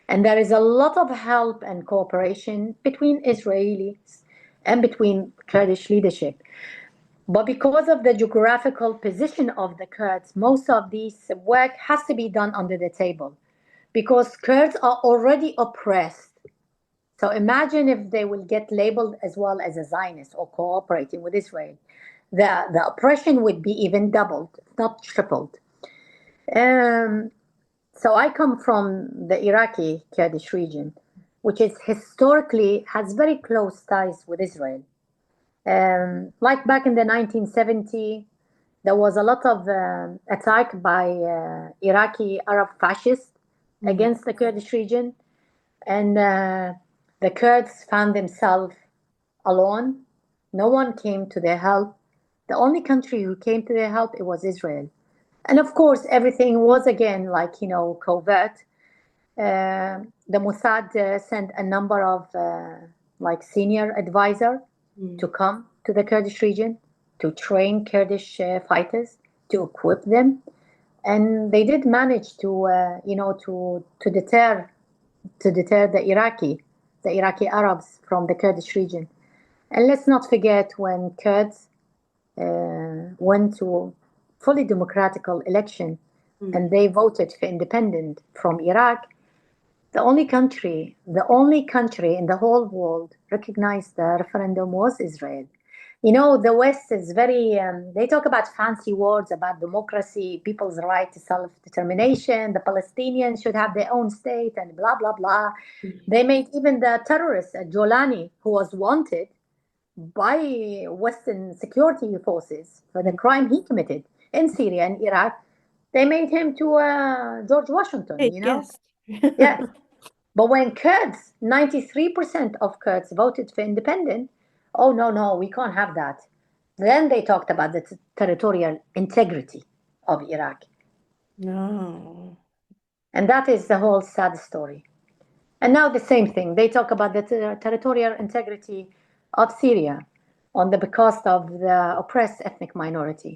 And there is a lot of help and cooperation between Israelis and between Kurdish leadership. But because of the geographical position of the Kurds, most of this work has to be done under the table because Kurds are already oppressed. So imagine if they will get labeled as well as a Zionist or cooperating with Israel. The oppression would be even doubled, not tripled. Um, so I come from the Iraqi Kurdish region, which is historically has very close ties with Israel. Like back in the 1970s, there was a lot of attack by Iraqi Arab fascists Mm. against the Kurdish region, and the Kurds found themselves alone. No one came to their help. The only country who came to their help it was Israel. And of course, everything was again like covert. The Mossad sent a number of like senior advisor to Mm. come to the Kurdish region to train Kurdish fighters to equip them, and they did manage to to deter the Iraqi Arabs from the Kurdish region. And let's not forget when Kurds went to fully democratical election Mm. and they voted for independence from Iraq, the only country in the whole world recognized the referendum was Israel. The West is very, they talk about fancy words about democracy, people's right to self determination, the Palestinians should have their own state, and blah, blah, blah. They made even the terrorist, Jolani, who was wanted by Western security forces for the Mm. crime he committed in Syria and Iraq, they made him to George Washington, Hey, yes. Yeah. But when Kurds, 93% of Kurds voted for independence, oh, no, no, we can't have that. Then they talked about the territorial integrity of Iraq. No. And that is the whole sad story. And now the same thing. They talk about the territorial integrity of Syria on the becost of the oppressed ethnic minority.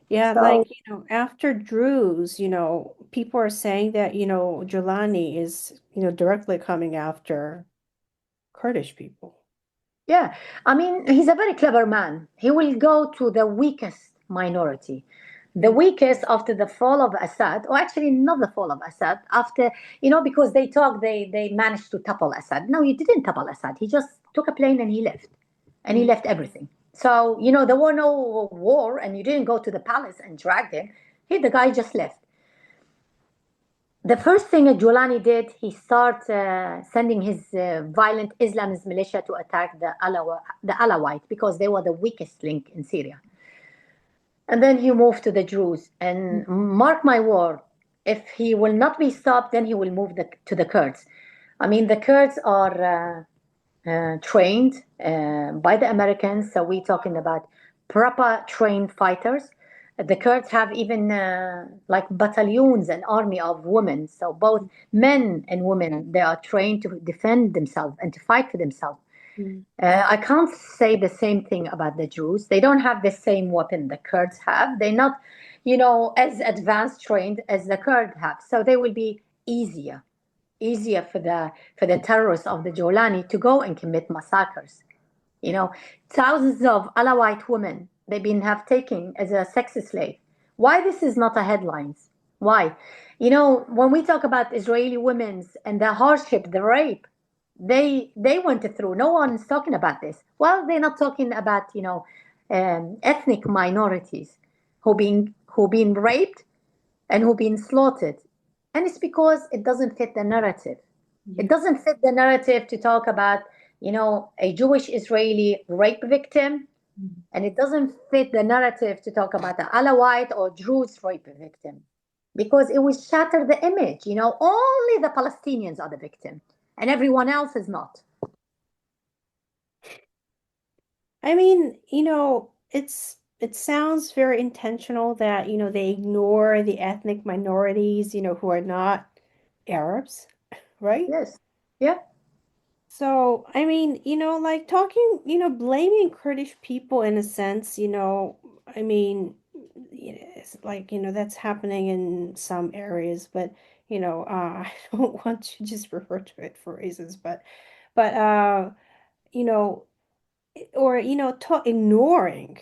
Yeah, So, after Druze, people are saying that, Jelani is, directly coming after Kurdish people. yeah, I mean, he's a very clever man. He will go to the weakest minority, the Mm. weakest after the fall of Assad, or actually not the fall of Assad, after, because they talk, they managed to topple Assad. No, he didn't topple Assad. He just took a plane and he left, and he Mm. left everything. So, there were no war, and you didn't go to the palace and drag him. The guy just left. The first thing Giuliani did, he started sending his violent Islamist militia to attack the Alawite because they were the weakest link in Syria. And then he moved to the Druze. And mark my word, if he will not be stopped, then he will move to the Kurds. I mean, the Kurds are trained by the Americans. So we're talking about proper trained fighters. The Kurds have even like battalions and army of women. So both men and women, they are trained to defend themselves and to fight for themselves. Mm. I can't say the same thing about the Jews. They don't have the same weapon the Kurds have. They're not, as advanced trained as the Kurds have. So they will be easier for the terrorists of the Jolani to go and commit massacres. You know, Thousands of Alawite women they've been have taken as a sex slave. Why this is not a headlines? Why? When we talk about Israeli women's and the hardship, the rape, they went through. No one's talking about this. Well, they're not talking about ethnic minorities who being raped and who being slaughtered, and it's because it doesn't fit the narrative. It Yeah. doesn't fit the narrative to talk about a Jewish Israeli rape victim, Mhm. and it doesn't fit the narrative to talk about the Alawite or Druze rape victim because it would shatter the image. Only the Palestinians are the victim and everyone else is not. I mean, it sounds very intentional that, they ignore the ethnic minorities, who are not Arabs, right? Yes. Yeah. So, I mean, like talking, blaming Kurdish people in a sense, I mean, it's like, that's happening in some areas, but, I don't want to just refer to it for reasons, but, you know, or, ignoring,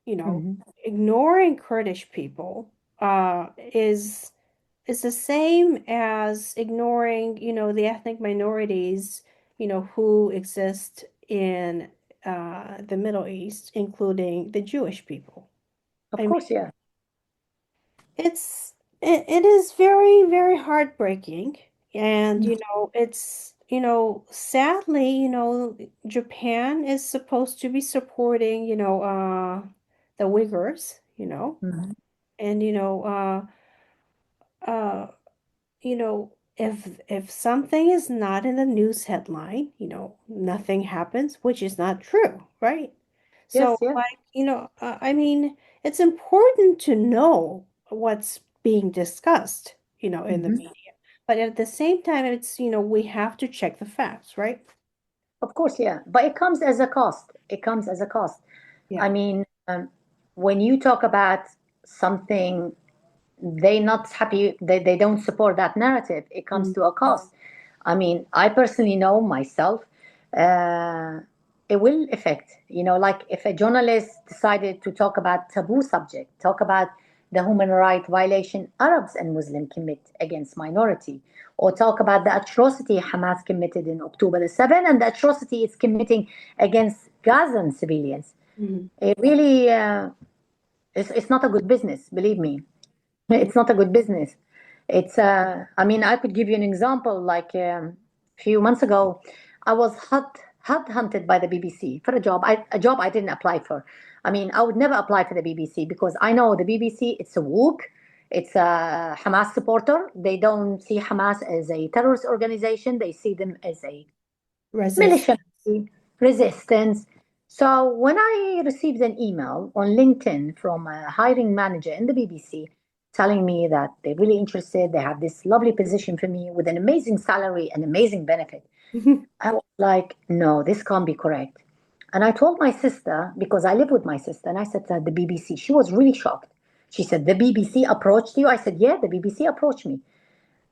you know, Hmm. ignoring Kurdish people, is the same as ignoring, the ethnic minorities, who exist in the Middle East, including the Jewish people. Of I mean, course. Yeah. it is very, very heartbreaking. And, sadly, Japan is supposed to be supporting, the Uyghurs, Hmm. and, uh, if something is not in the news headline, nothing happens, which is not true, right? So, Yes. Yeah. like, I mean, it's important to know what's being discussed, in the Hmm. media. But at the same time, it's, we have to check the facts, right? Of course. Yeah. But it comes as a cost. It comes as a cost. I Yeah. mean, when you talk about something they not happy, they don't support that narrative, it comes Mm. to a cost. I mean, I personally know myself, uh, it will affect, like if a journalist decided to talk about taboo subject, talk about the human right violation Arabs and Muslims commit against minority, or talk about the atrocity Hamas committed in October the 7th and the atrocity it's committing against Gazan civilians. Mhm. It really, it's not a good business, believe me. It's not a good business. I mean, I could give you an example. Like a few months ago, I was hot hunted by the BBC for a job I didn't apply for. I mean, I would never apply for the BBC because I know the BBC, it's a woke, it's a Hamas supporter. They don't see Hamas as a terrorist organization. They see them as a militia Resistance. resistance. So when I received an email on LinkedIn from a hiring manager in the BBC telling me that they're really interested, they have this lovely position for me with an amazing salary and amazing benefit, I was like, no, this can't be correct. And I told my sister, because I live with my sister, and I said to the BBC, she was really shocked. She said, the BBC approached you? I said, yeah, the BBC approached me.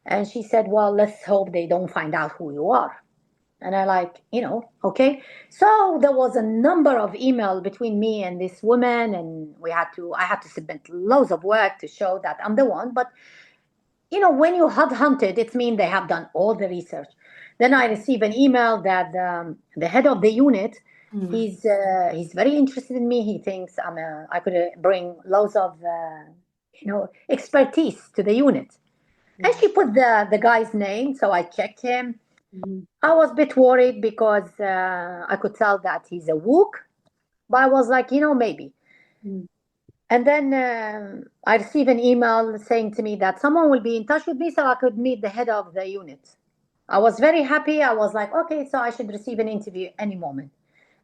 And she said, well, let's hope they don't find out who you are. And I like, okay. So there was a number of email between me and this woman, and I had to submit loads of work to show that I'm the one. But when you hunted, it means they have done all the research. Then I receive an email that the head of the unit, Mm. he's very interested in me. He thinks I could bring loads of expertise to the unit. And Wow. she put the guy's name, so I checked him. Mhm. I was a bit worried because I could tell that he's a wook, but I was like, maybe. Mm. And then I received an email saying to me that someone will be in touch with me so I could meet the head of the unit. I was very happy. I was like, okay, so I should receive an interview any moment.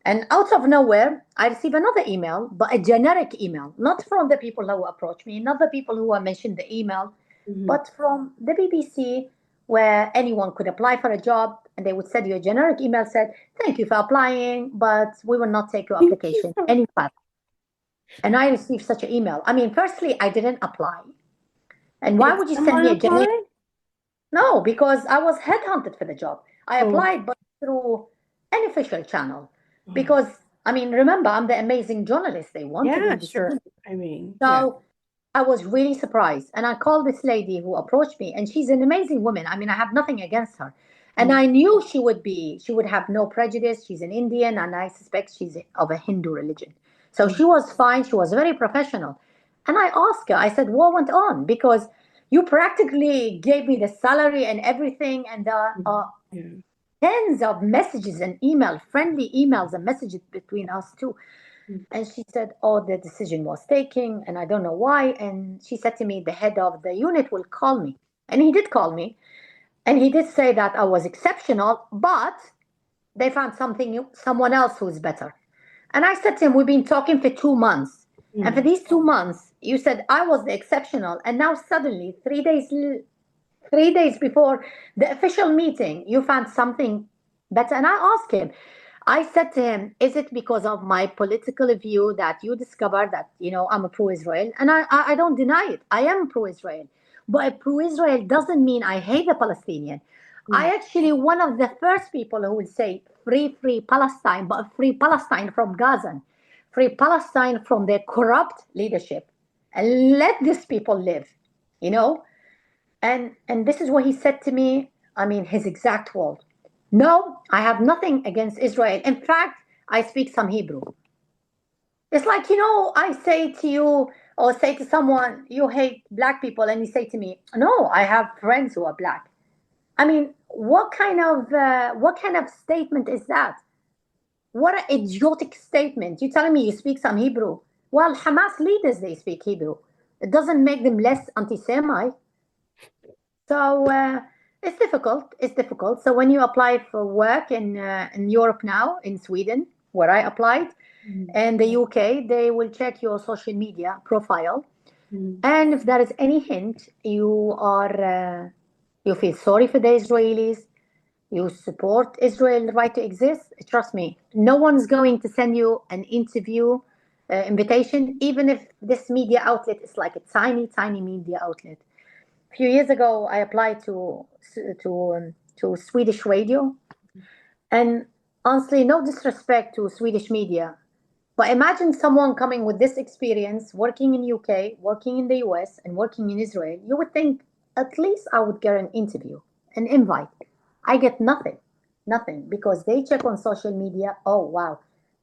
And out of nowhere, I received another email, but a generic email, not from the people who approached me, not the people who mentioned the email, Mhm. but from the BBC, where anyone could apply for a job. And they would send you a generic email said, thank you for applying, but we will not take your Thank you application for. any further. And I received such an email. I mean, firstly, I didn't apply. And why Did would you send someone me a generic? apply? No, because I was headhunted for the job. I Oh, applied, but through an official channel. oh. Because, I mean, remember, I'm the amazing journalist they wanted Yeah, in this sure. team. I mean, yeah. So I was really surprised. And I called this lady who approached me, and she's an amazing woman. I mean, I have nothing against her. And Mm, I knew she would have no prejudice. She's an Indian, and I suspect she's of a Hindu religion. So mm, she was fine. She was very professional. And I asked her, I said, what went on? Because you practically gave me the salary and everything, and the mm, yeah. tens of messages and email, friendly emails and messages between us two. Mm, And she said, oh, the decision was taken, and I don't know why. And she said to me, the head of the unit will call me. And he did call me. And he did say that I was exceptional, but they found someone else who's better. And I said to him, we've been talking for 2 months. And for mm, these 2 months, you said I was the exceptional. And now suddenly, 3 days before the official meeting, you found something better. And I asked him, I said to him, is it because of my political view that you discovered that, I'm a pro-Israel? And I don't deny it. I am pro-Israel. But pro-Israel doesn't mean I hate the Palestinian. I mm, actually one of the first people who will say free Palestine, but free Palestine from Gaza, free Palestine from their corrupt leadership, and let these people live, you know. And this is what he said to me. I mean, his exact word. No, I have nothing against Israel. In fact, I speak some Hebrew. It's like, I say to you or say to someone, you hate black people, and you say to me, no, I have friends who are black. I mean, what kind of statement is that? What an idiotic statement. You're telling me you speak some Hebrew. Well, Hamas leaders, they speak Hebrew. It doesn't make them less anti-Semite. So it's difficult. It's difficult. So when you apply for work in Europe now, in Sweden, where I applied, mm, and the UK, they will check your social media profile. mm, And if there is any hint, you feel sorry for the Israelis, you support Israel right to exist, trust me, no one's going to send you an interview invitation, even if this media outlet is like a tiny, tiny media outlet. A few years ago, I applied to Swedish radio, and honestly, no disrespect to Swedish media, but imagine someone coming with this experience, working in UK, working in the US, and working in Israel. You would think at least I would get an interview, an invite. I get nothing, nothing, because they check on social media. Oh wow,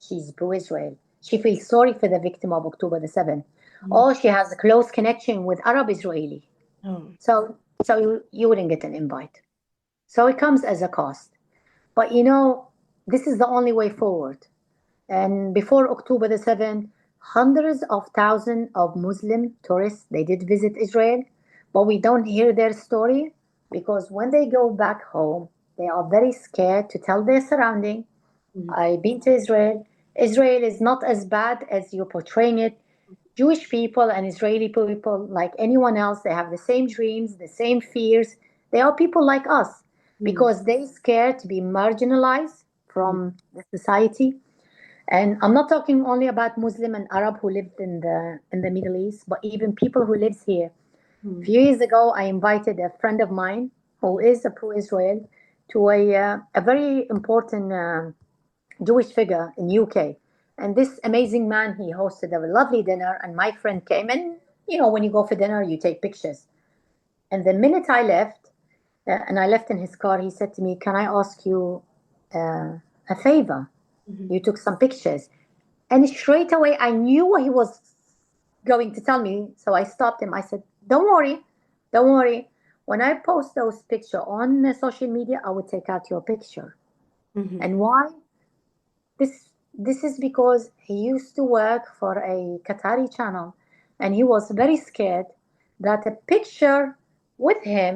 she's pro-Israel. She feels sorry for the victim of October the 7th. mm. Oh, she has a close connection with Arab Israeli. Oh, So you wouldn't get an invite. So it comes as a cost. But this is the only way forward. And before October the 7th, hundreds of thousands of Muslim tourists, they did visit Israel, but we don't hear their story because when they go back home, they are very scared to tell their surrounding. mm, I've been to Israel. Israel is not as bad as you're portraying it. Jewish people and Israeli people, like anyone else, they have the same dreams, the same fears. They are people like us mm, because they scared to be marginalized mm, from the society. And I'm not talking only about Muslim and Arab who lived in the Middle East, but even people who lives here. A mm, few years ago, I invited a friend of mine who is a pro-Israel to a very important Jewish figure in UK. And this amazing man, he hosted a lovely dinner, and my friend came. And when you go for dinner, you take pictures. And the minute I left, and I left in his car, he said to me, "Can I ask you a favor? mhm, You took some pictures." And straight away, I knew what he was going to tell me. So I stopped him. I said, "Don't worry. Don't worry. When I post those pictures on social media, I will take out your picture." mhm, And why? This is because he used to work for a Qatari channel, and he was very scared that a picture with him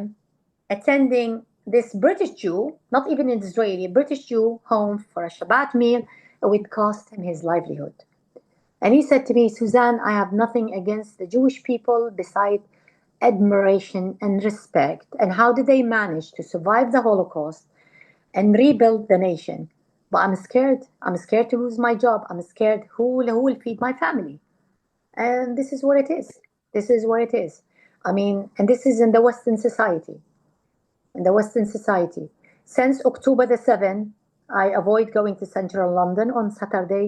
attending this British Jew, not even an Israeli, British Jew home for a Shabbat meal, it would cost him his livelihood. And he said to me, Suzanne, I have nothing against the Jewish people beside admiration and respect. And how did they manage to survive the Holocaust and rebuild the nation? But I'm scared. I'm scared to lose my job. I'm scared who will feed my family. And this is what it is. This is what it is. I mean, and this is in the Western society. In the Western society. Since October the 7th, I avoid going to central London on Saturday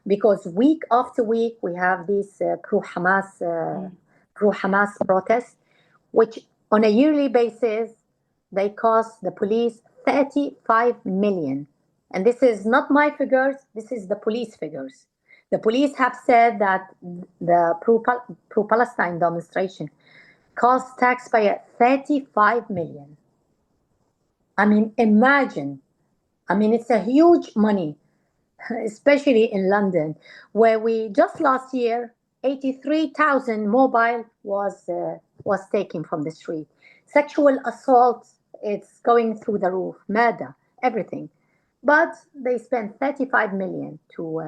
because week after week we have these pro-Hamas mm, pro-Hamas protests, which on a yearly basis, they cost the police 35 million. And this is not my figures, this is the police figures. The police have said that the pro-Palestine demonstration cost taxpayer 35 million. I mean, imagine. I mean, it's a huge money, especially in London, where we just last year 83,000 mobile was taken from the street. Sexual assault, it's going through the roof. Murder, everything. But they spent 35 million to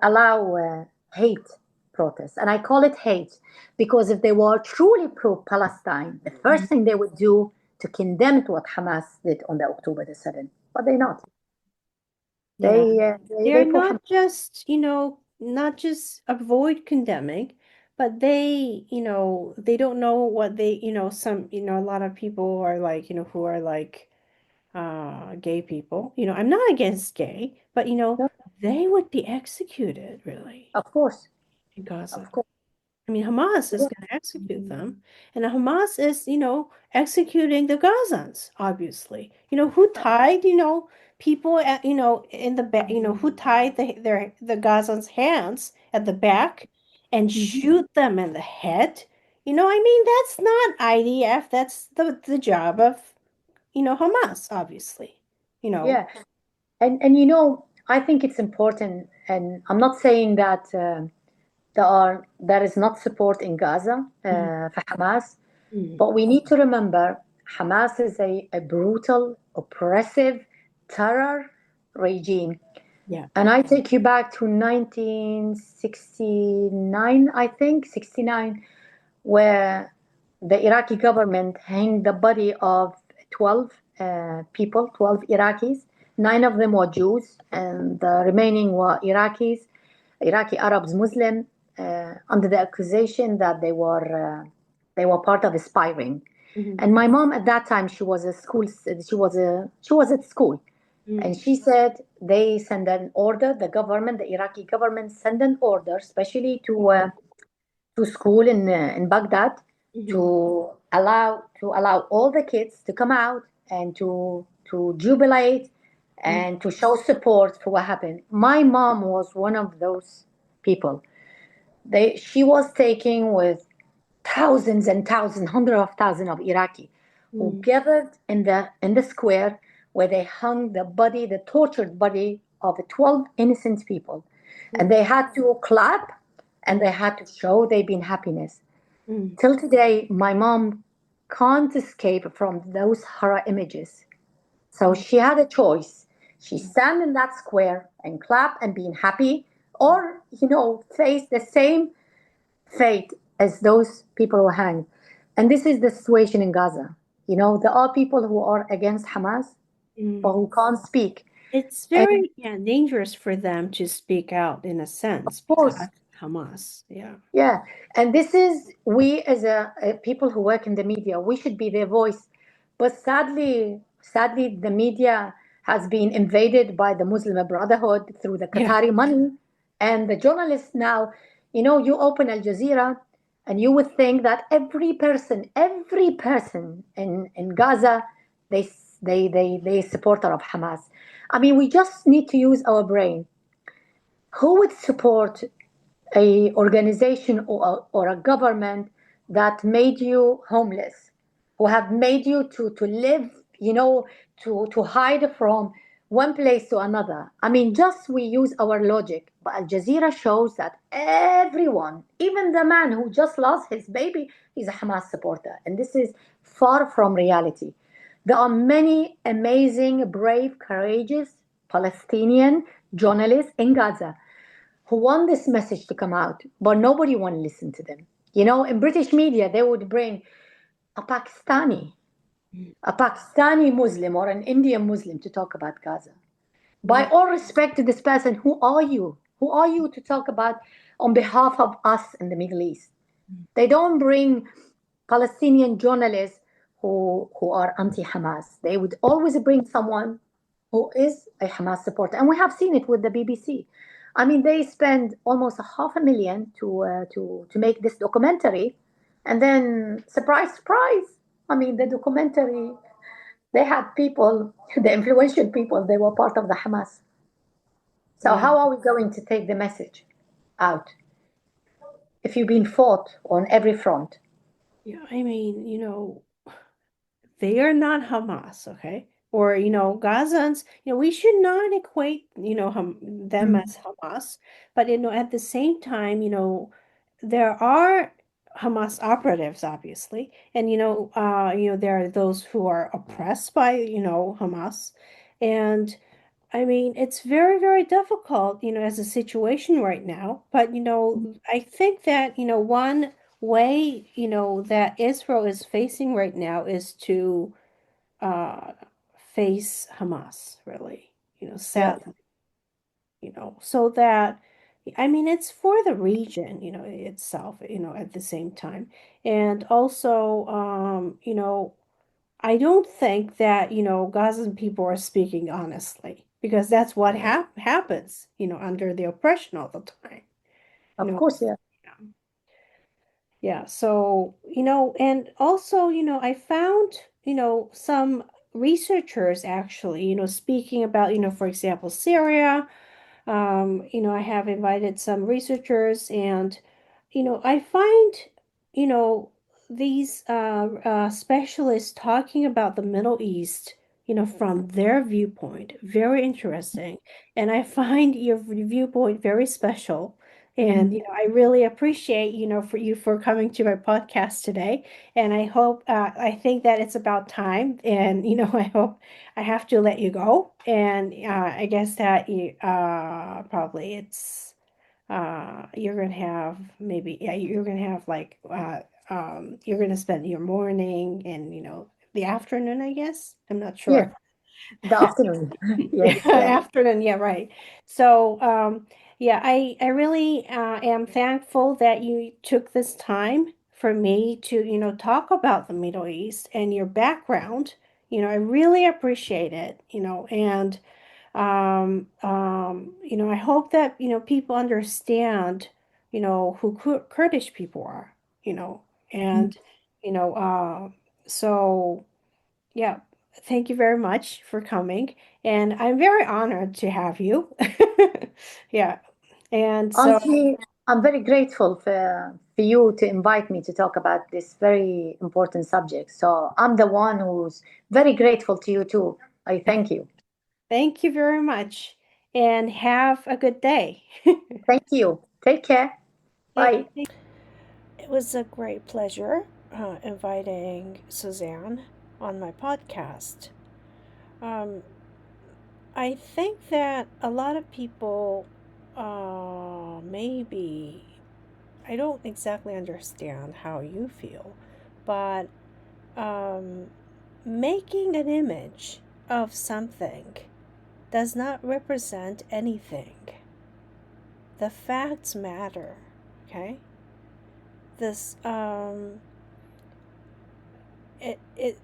allow hate protests, and I call it hate because if they were truly pro-Palestine, the first thing they would do to condemn what Hamas did on the October the 7th, but they're not. Yeah. They They're pro-Hamas. not just, not just avoid condemning, but they, they don't know what they, a lot of people are like, who are like gay people. I'm not against gay, but No, they would be executed really of course, in Gaza. of course. I mean, Hamas is Yeah. going to execute them, and Hamas is, executing the Gazans, obviously. Who tied, people at, in the back, who tied the Gazans' hands at the back and Mhm. shoot them in the head. I mean, that's not IDF. That's the job of, Hamas, obviously. You know. Yeah, and I think it's important, and I'm not saying that there is not support in Gaza Mhm. for Hamas. Mhm. But we need to remember Hamas is a brutal, oppressive terror regime. Yeah. And I take you back to 1969, I think, 69, where the Iraqi government hanged the body of 12 people, 12 Iraqis. Nine of them were Jews, and the remaining were Iraqi Arabs, Muslim, under the accusation that they were part of a spy ring. Mhm. And my mom at that time, she was at school, and Mhm. she said they send an order. The government, the Iraqi government, send an order, especially to school in Baghdad, Mhm. to allow all the kids to come out and to jubilate Mhm. and to show support for what happened. My mom was one of those people. She was taking with thousands and thousands, hundreds of thousands of Iraqi who Mhm. gathered in the square where they hung the tortured body of 12 innocent people. And Mhm. they had to clap and they had to show they've been happiness. Mhm. Till today, my mom can't escape from those horror images. So Mhm. she had a choice. She stand in that square and clap and being happy, or face the same fate as those people who hanged. And this is the situation in Gaza. There are people who are against Hamas, but Mhm. who can't speak. It's And very, yeah, dangerous for them to speak out in a sense of course, because Hamas, yeah. yeah. And this is, we as a people who work in the media, we should be their voice. But sadly, the media has been invaded by the Muslim Brotherhood through the Yeah. Qatari money. And the journalists now, you open Al Jazeera and you would think that every person in Gaza, they supporter of Hamas. I mean, we just need to use our brain. Who would support a organization or a government that made you homeless, who have made you to live, to hide from one place to another? I mean, just we use our logic, but Al Jazeera shows that everyone, even the man who just lost his baby, is a Hamas supporter, and this is far from reality. There are many amazing, brave, courageous Palestinian journalists in Gaza who want this message to come out, but nobody want to listen to them. In British media, they would bring a Pakistani, Mhm. a Pakistani Muslim or an Indian Muslim to talk about Gaza. By Mhm. all respect to this person, who are you? Who are you to talk about on behalf of us in the Middle East? They don't bring Palestinian journalists who are anti-Hamas. They would always bring someone who is a Hamas supporter, and we have seen it with the BBC. I mean, they spend almost a half a million to make this documentary, and then surprise, surprise! I mean, the documentary, they had people, the influential people, they were part of the Hamas. So Yeah. how are we going to take the message out if you've been fought on every front? Yeah, I mean, they are not Hamas, okay? Or, Gazans, we should not equate, them Mm, as Hamas. But, at the same time, there are Hamas operatives, obviously. And, there are those who are oppressed by, Hamas. And I mean, it's very, very difficult, as a situation right now. But, I think that, one way, that Israel is facing right now is to uh, face Hamas, really, yes, sadly, so that, I mean, it's for the region, itself, at the same time. And also, I don't think that, Gazan people are speaking honestly because that's what happens, under the oppression all the time. You of know, course, yeah. yeah. Yeah, so, and also, I found, some researchers actually, speaking about, for example, Syria. I have invited some researchers and, I find, you know, these specialists talking about the Middle East, from their viewpoint, very interesting. And I find your viewpoint very special. And, Mm. I really appreciate, for you for coming to my podcast today. And I hope, I think that it's about time. And, I hope I have to let you go. And I guess that you probably it's you're gonna have maybe yeah you're gonna have like you're gonna spend your morning and the afternoon, I guess. I'm not Yes, sure. the afternoon. Yes, Yeah, yeah. afternoon, yeah, right. So, yeah, I really am thankful that you took this time for me to, talk about the Middle East and your background. I really appreciate it, and I hope that, people understand, who Kurdish people are, Mm. and, so. Yeah, thank you very much for coming. And I'm very honored to have you. Yeah. And so, Honestly, I'm very grateful for you to invite me to talk about this very important subject. So I'm the one who's very grateful to you too. I thank you. thank you very much and have a good day. Thank you. Take care. Bye. It was a great pleasure inviting Suzanne on my podcast. Um, I think that a lot of people maybe I don't exactly understand how you feel, but um, making an image of something does not represent anything. The facts matter, okay? This, it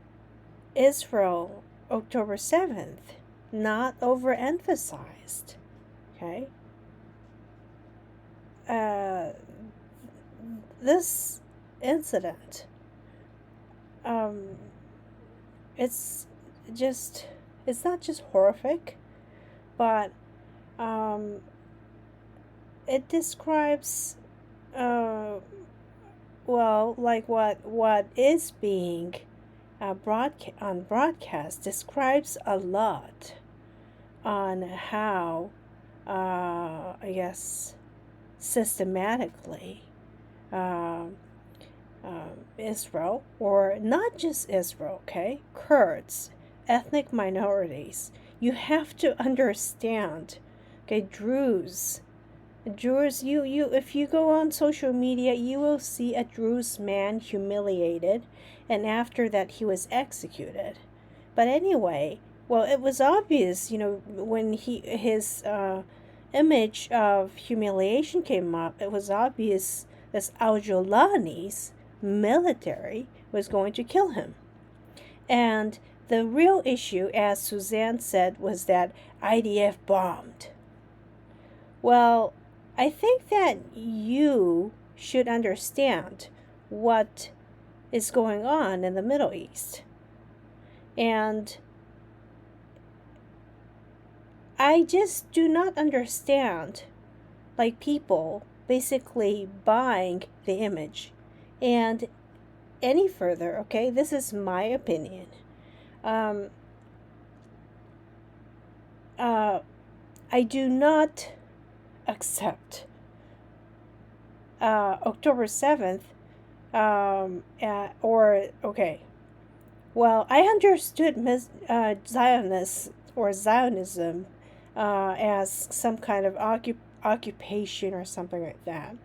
Israel, October 7th, not overemphasized, okay? Uh, this incident, um, it's just, it's not just horrific, but um, it describes uh, well, like what is being broadcast describes a lot on how I guess systematically uh, Israel, or not just Israel, okay, Kurds, ethnic minorities, you have to understand, okay, Druze, if you go on social media, you will see a Druze man humiliated, and after that, he was executed. But anyway, well, it was obvious, when his image of humiliation came up, it was obvious that Al Jolani's military was going to kill him. And the real issue, as Suzanne said, was that IDF bombed. Well, I think that you should understand what is going on in the Middle East. And I just do not understand, like, people basically buying the image. And any further, okay, this is my opinion. Um, uh, I do not accept October 7th, or, okay, well, I understood Zionist or Zionism as some kind of occupation or something like that.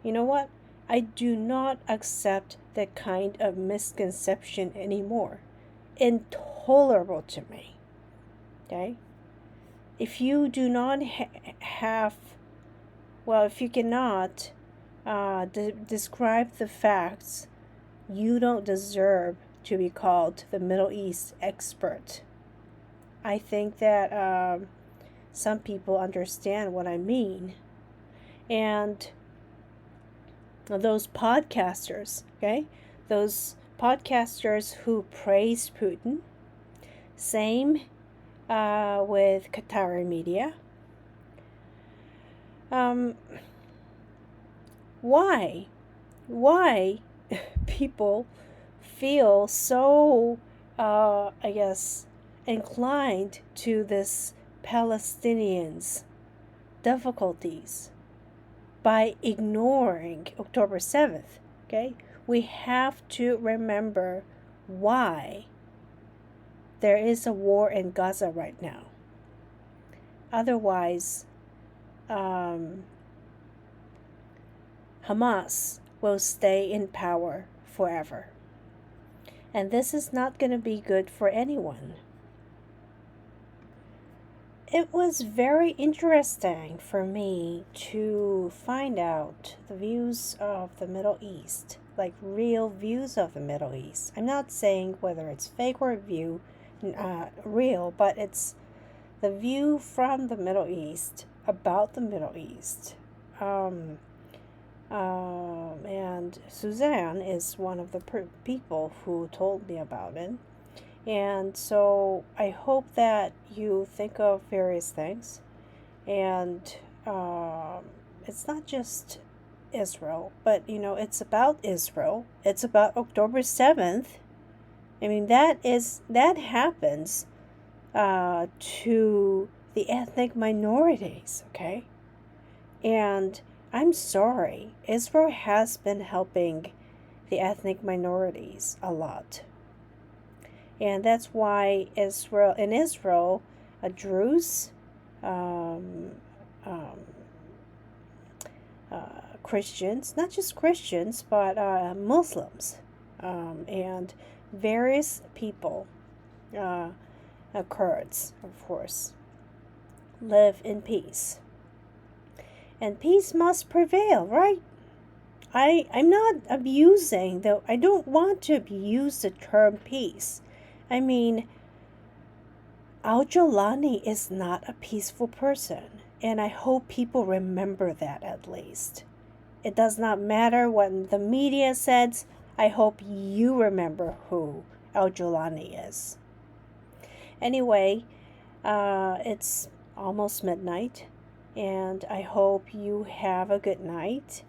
You know what? I do not accept that kind of misconception anymore. Intolerable to me. Okay? If you do not have, well, if you cannot describe the facts, you don't deserve to be called the Middle East expert. I think that some people understand what I mean. And those podcasters, okay? Those podcasters who praise Putin, same with Qatari media. Why? Why people feel so, I guess, inclined to this Palestinians' difficulties by ignoring October 7th, okay? We have to remember why there is a war in Gaza right now. Otherwise, Hamas will stay in power forever. And this is not going to be good for anyone. It was very interesting for me to find out the views of the Middle East, like real views of the Middle East. I'm not saying whether it's fake or real, but it's the view from the Middle East about the Middle East. And Suzan is one of the people who told me about it. And so I hope that you think of various things. And it's not just Israel, but, it's about Israel. It's about October 7th. I mean, that happens to the ethnic minorities, okay? And I'm sorry, Israel has been helping the ethnic minorities a lot. And that's why in Israel, Druze, Christians, not just Christians, but Muslims, and various people, Kurds, of course, live in peace. And peace must prevail, right? I'm not abusing, though. I don't want to abuse the term peace. I mean, Al-Jolani is not a peaceful person, and I hope people remember that at least. It does not matter what the media says. I hope you remember who Al-Jolani is. Anyway, it's almost midnight, and I hope you have a good night.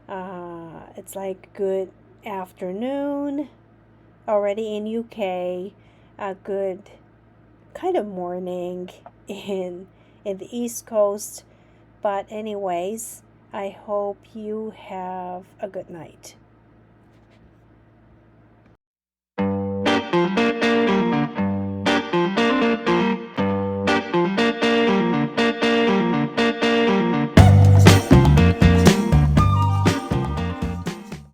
It's like good afternoon already in UK, a good kind of morning in the East Coast. But anyways, I hope you have a good night.